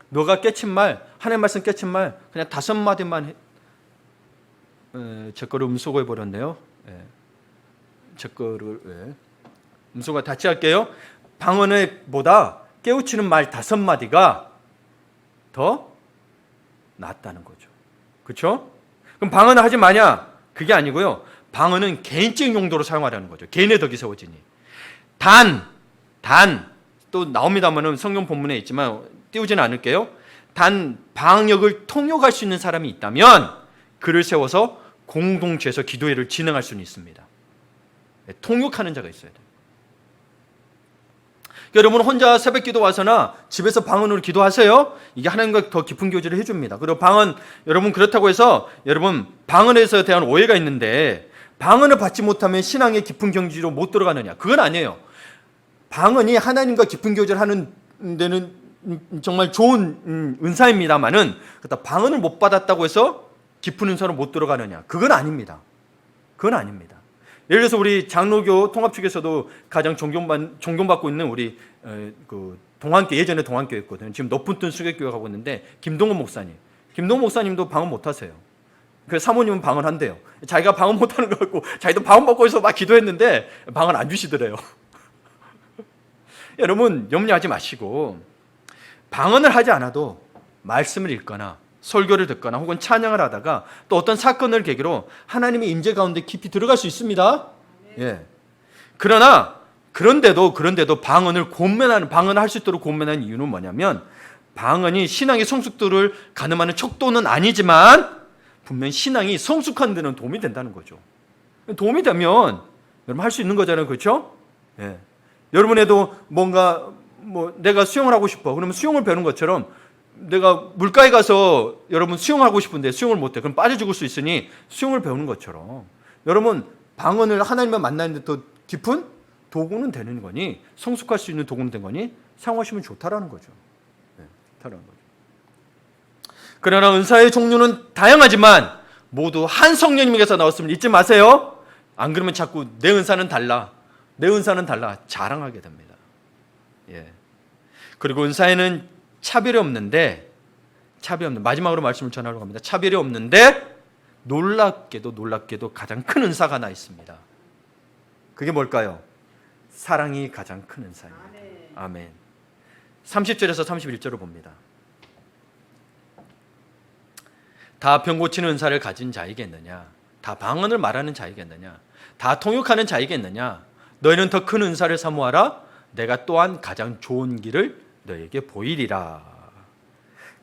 너가 깨친 말, 하나님 말씀 깨친 말 그냥 5마디만 제 거를 음소거 해버렸네요. 제 거를 음소거 다시 할게요. 방언에 보다 깨우치는 말 5마디가 더 낫다는 거죠. 그렇죠? 그럼 방언을 하지 마냐? 그게 아니고요. 방언은 개인적인 용도로 사용하라는 거죠. 개인의 덕이 세워지니. 또 나옵니다만 성경 본문에 있지만 띄우지는 않을게요. 단 방역을 통역할 수 있는 사람이 있다면 그를 세워서 공동체에서 기도회를 진행할 수는 있습니다. 통역하는 자가 있어야 돼요. 여러분 혼자 새벽 기도 와서나 집에서 방언으로 기도하세요. 이게 하나님과 더 깊은 교제를 해줍니다. 그리고 방언 여러분 그렇다고 해서 여러분 방언에서 대한 오해가 있는데 방언을 받지 못하면 신앙의 깊은 경지로 못 들어가느냐? 그건 아니에요. 방언이 하나님과 깊은 교제를 하는 데는 정말 좋은 은사입니다만은 그렇다 방언을 못 받았다고 해서 깊은 은사로 못 들어가느냐? 그건 아닙니다. 그건 아닙니다. 예를 들어서 우리 장로교 통합 측에서도 가장 존경받고 있는 우리 동안교 예전에 동안교였거든요. 지금 높은 뜬 수객교회 가고 있는데 김동원 목사님도 방언 못하세요. 그 사모님은 방언한대요. 자기가 방언 못하는 거 같고 자기도 방언 받고 해서 막 기도했는데 방언 안 주시더래요. 여러분 염려하지 마시고 방언을 하지 않아도 말씀을 읽거나 설교를 듣거나 혹은 찬양을 하다가 또 어떤 사건을 계기로 하나님의 임재 가운데 깊이 들어갈 수 있습니다. 예. 그러나 그런데도 방언할 수 있도록 권면하는 이유는 뭐냐면, 방언이 신앙의 성숙도를 가늠하는 척도는 아니지만 분명 신앙이 성숙한 데는 도움이 된다는 거죠. 도움이 되면 여러분 할 수 있는 거잖아요. 그렇죠? 예. 여러분에도 뭔가 내가 수영을 하고 싶어. 그러면 수영을 배우는 것처럼, 내가 물가에 가서 여러분 수영하고 싶은데 수영을 못해. 그럼 빠져 죽을 수 있으니 수영을 배우는 것처럼, 여러분 방언을 하나님과 만나는데 더 깊은 도구는 되는 거니, 성숙할 수 있는 도구는 된 거니 사용하시면 좋다라는 거죠. 네, 좋다라는 거죠. 그러나 은사의 종류는 다양하지만 모두 한 성령님에게서 나왔음을 잊지 마세요. 안 그러면 자꾸 내 은사는 달라 자랑하게 됩니다. 예. 그리고 은사에는 차별이 없는데, 마지막으로 말씀을 전하려고 합니다. 차별이 없는데 놀랍게도 가장 큰 은사가 하나 있습니다. 그게 뭘까요? 사랑이 가장 큰 은사입니다. 아멘. 30절에서 31절을 봅니다. 다 병 고치는 은사를 가진 자이겠느냐? 다 방언을 말하는 자이겠느냐? 다 통역하는 자이겠느냐? 너희는 더 큰 은사를 사모하라. 내가 또한 가장 좋은 길을 너에게 보이리라.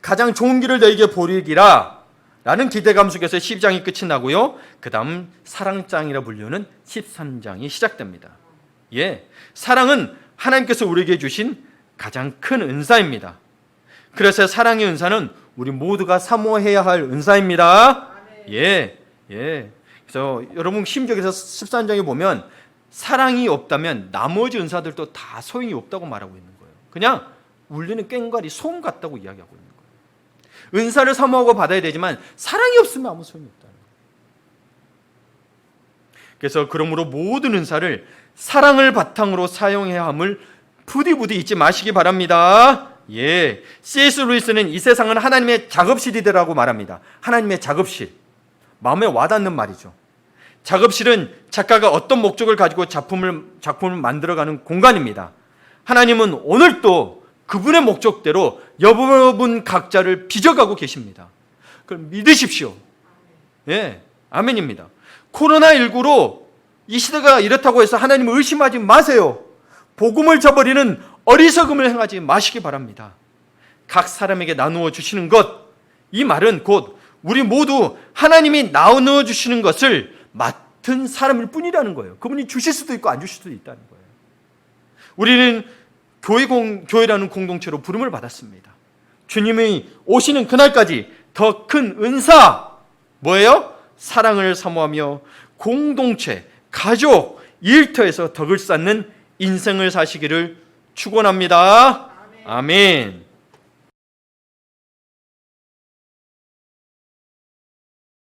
가장 좋은 길을 너에게 보이리라 라는 기대감 속에서 12장이 끝이 나고요, 그 다음 사랑장이라 불리는 13장이 시작됩니다. 예, 사랑은 하나님께서 우리에게 주신 가장 큰 은사입니다. 그래서 사랑의 은사는 우리 모두가 사모해야 할 은사입니다. 예. 그래서 여러분 심지어서 13장에 보면 사랑이 없다면 나머지 은사들도 다 소용이 없다고 말하고 있는 거예요. 그냥 울리는 꽹과리, 소음 같다고 이야기하고 있는 거예요. 은사를 사모하고 받아야 되지만 사랑이 없으면 아무 소용이 없다는 거예요. 그래서 그러므로 모든 은사를 사랑을 바탕으로 사용해야 함을 부디 잊지 마시기 바랍니다. 예, C.S. 루이스는 이 세상은 하나님의 작업실이라고 말합니다. 하나님의 작업실. 마음에 와닿는 말이죠. 작업실은 작가가 어떤 목적을 가지고 작품을 만들어가는 공간입니다. 하나님은 오늘도 그분의 목적대로 여러분 각자를 빚어가고 계십니다. 그걸 믿으십시오. 예, 아멘입니다. 코로나19로 이 시대가 이렇다고 해서 하나님을 의심하지 마세요. 복음을 저버리는 어리석음을 행하지 마시기 바랍니다. 각 사람에게 나누어 주시는 것, 이 말은 곧 우리 모두 하나님이 나누어 주시는 것을 맡은 사람일 뿐이라는 거예요. 그분이 주실 수도 있고 안 주실 수도 있다는 거예요. 우리는 교회라는 공동체로 부름을 받았습니다. 주님이 오시는 그날까지 더 큰 은사, 뭐예요? 사랑을 사모하며 공동체, 가족, 일터에서 덕을 쌓는 인생을 사시기를 축원합니다. 아멘.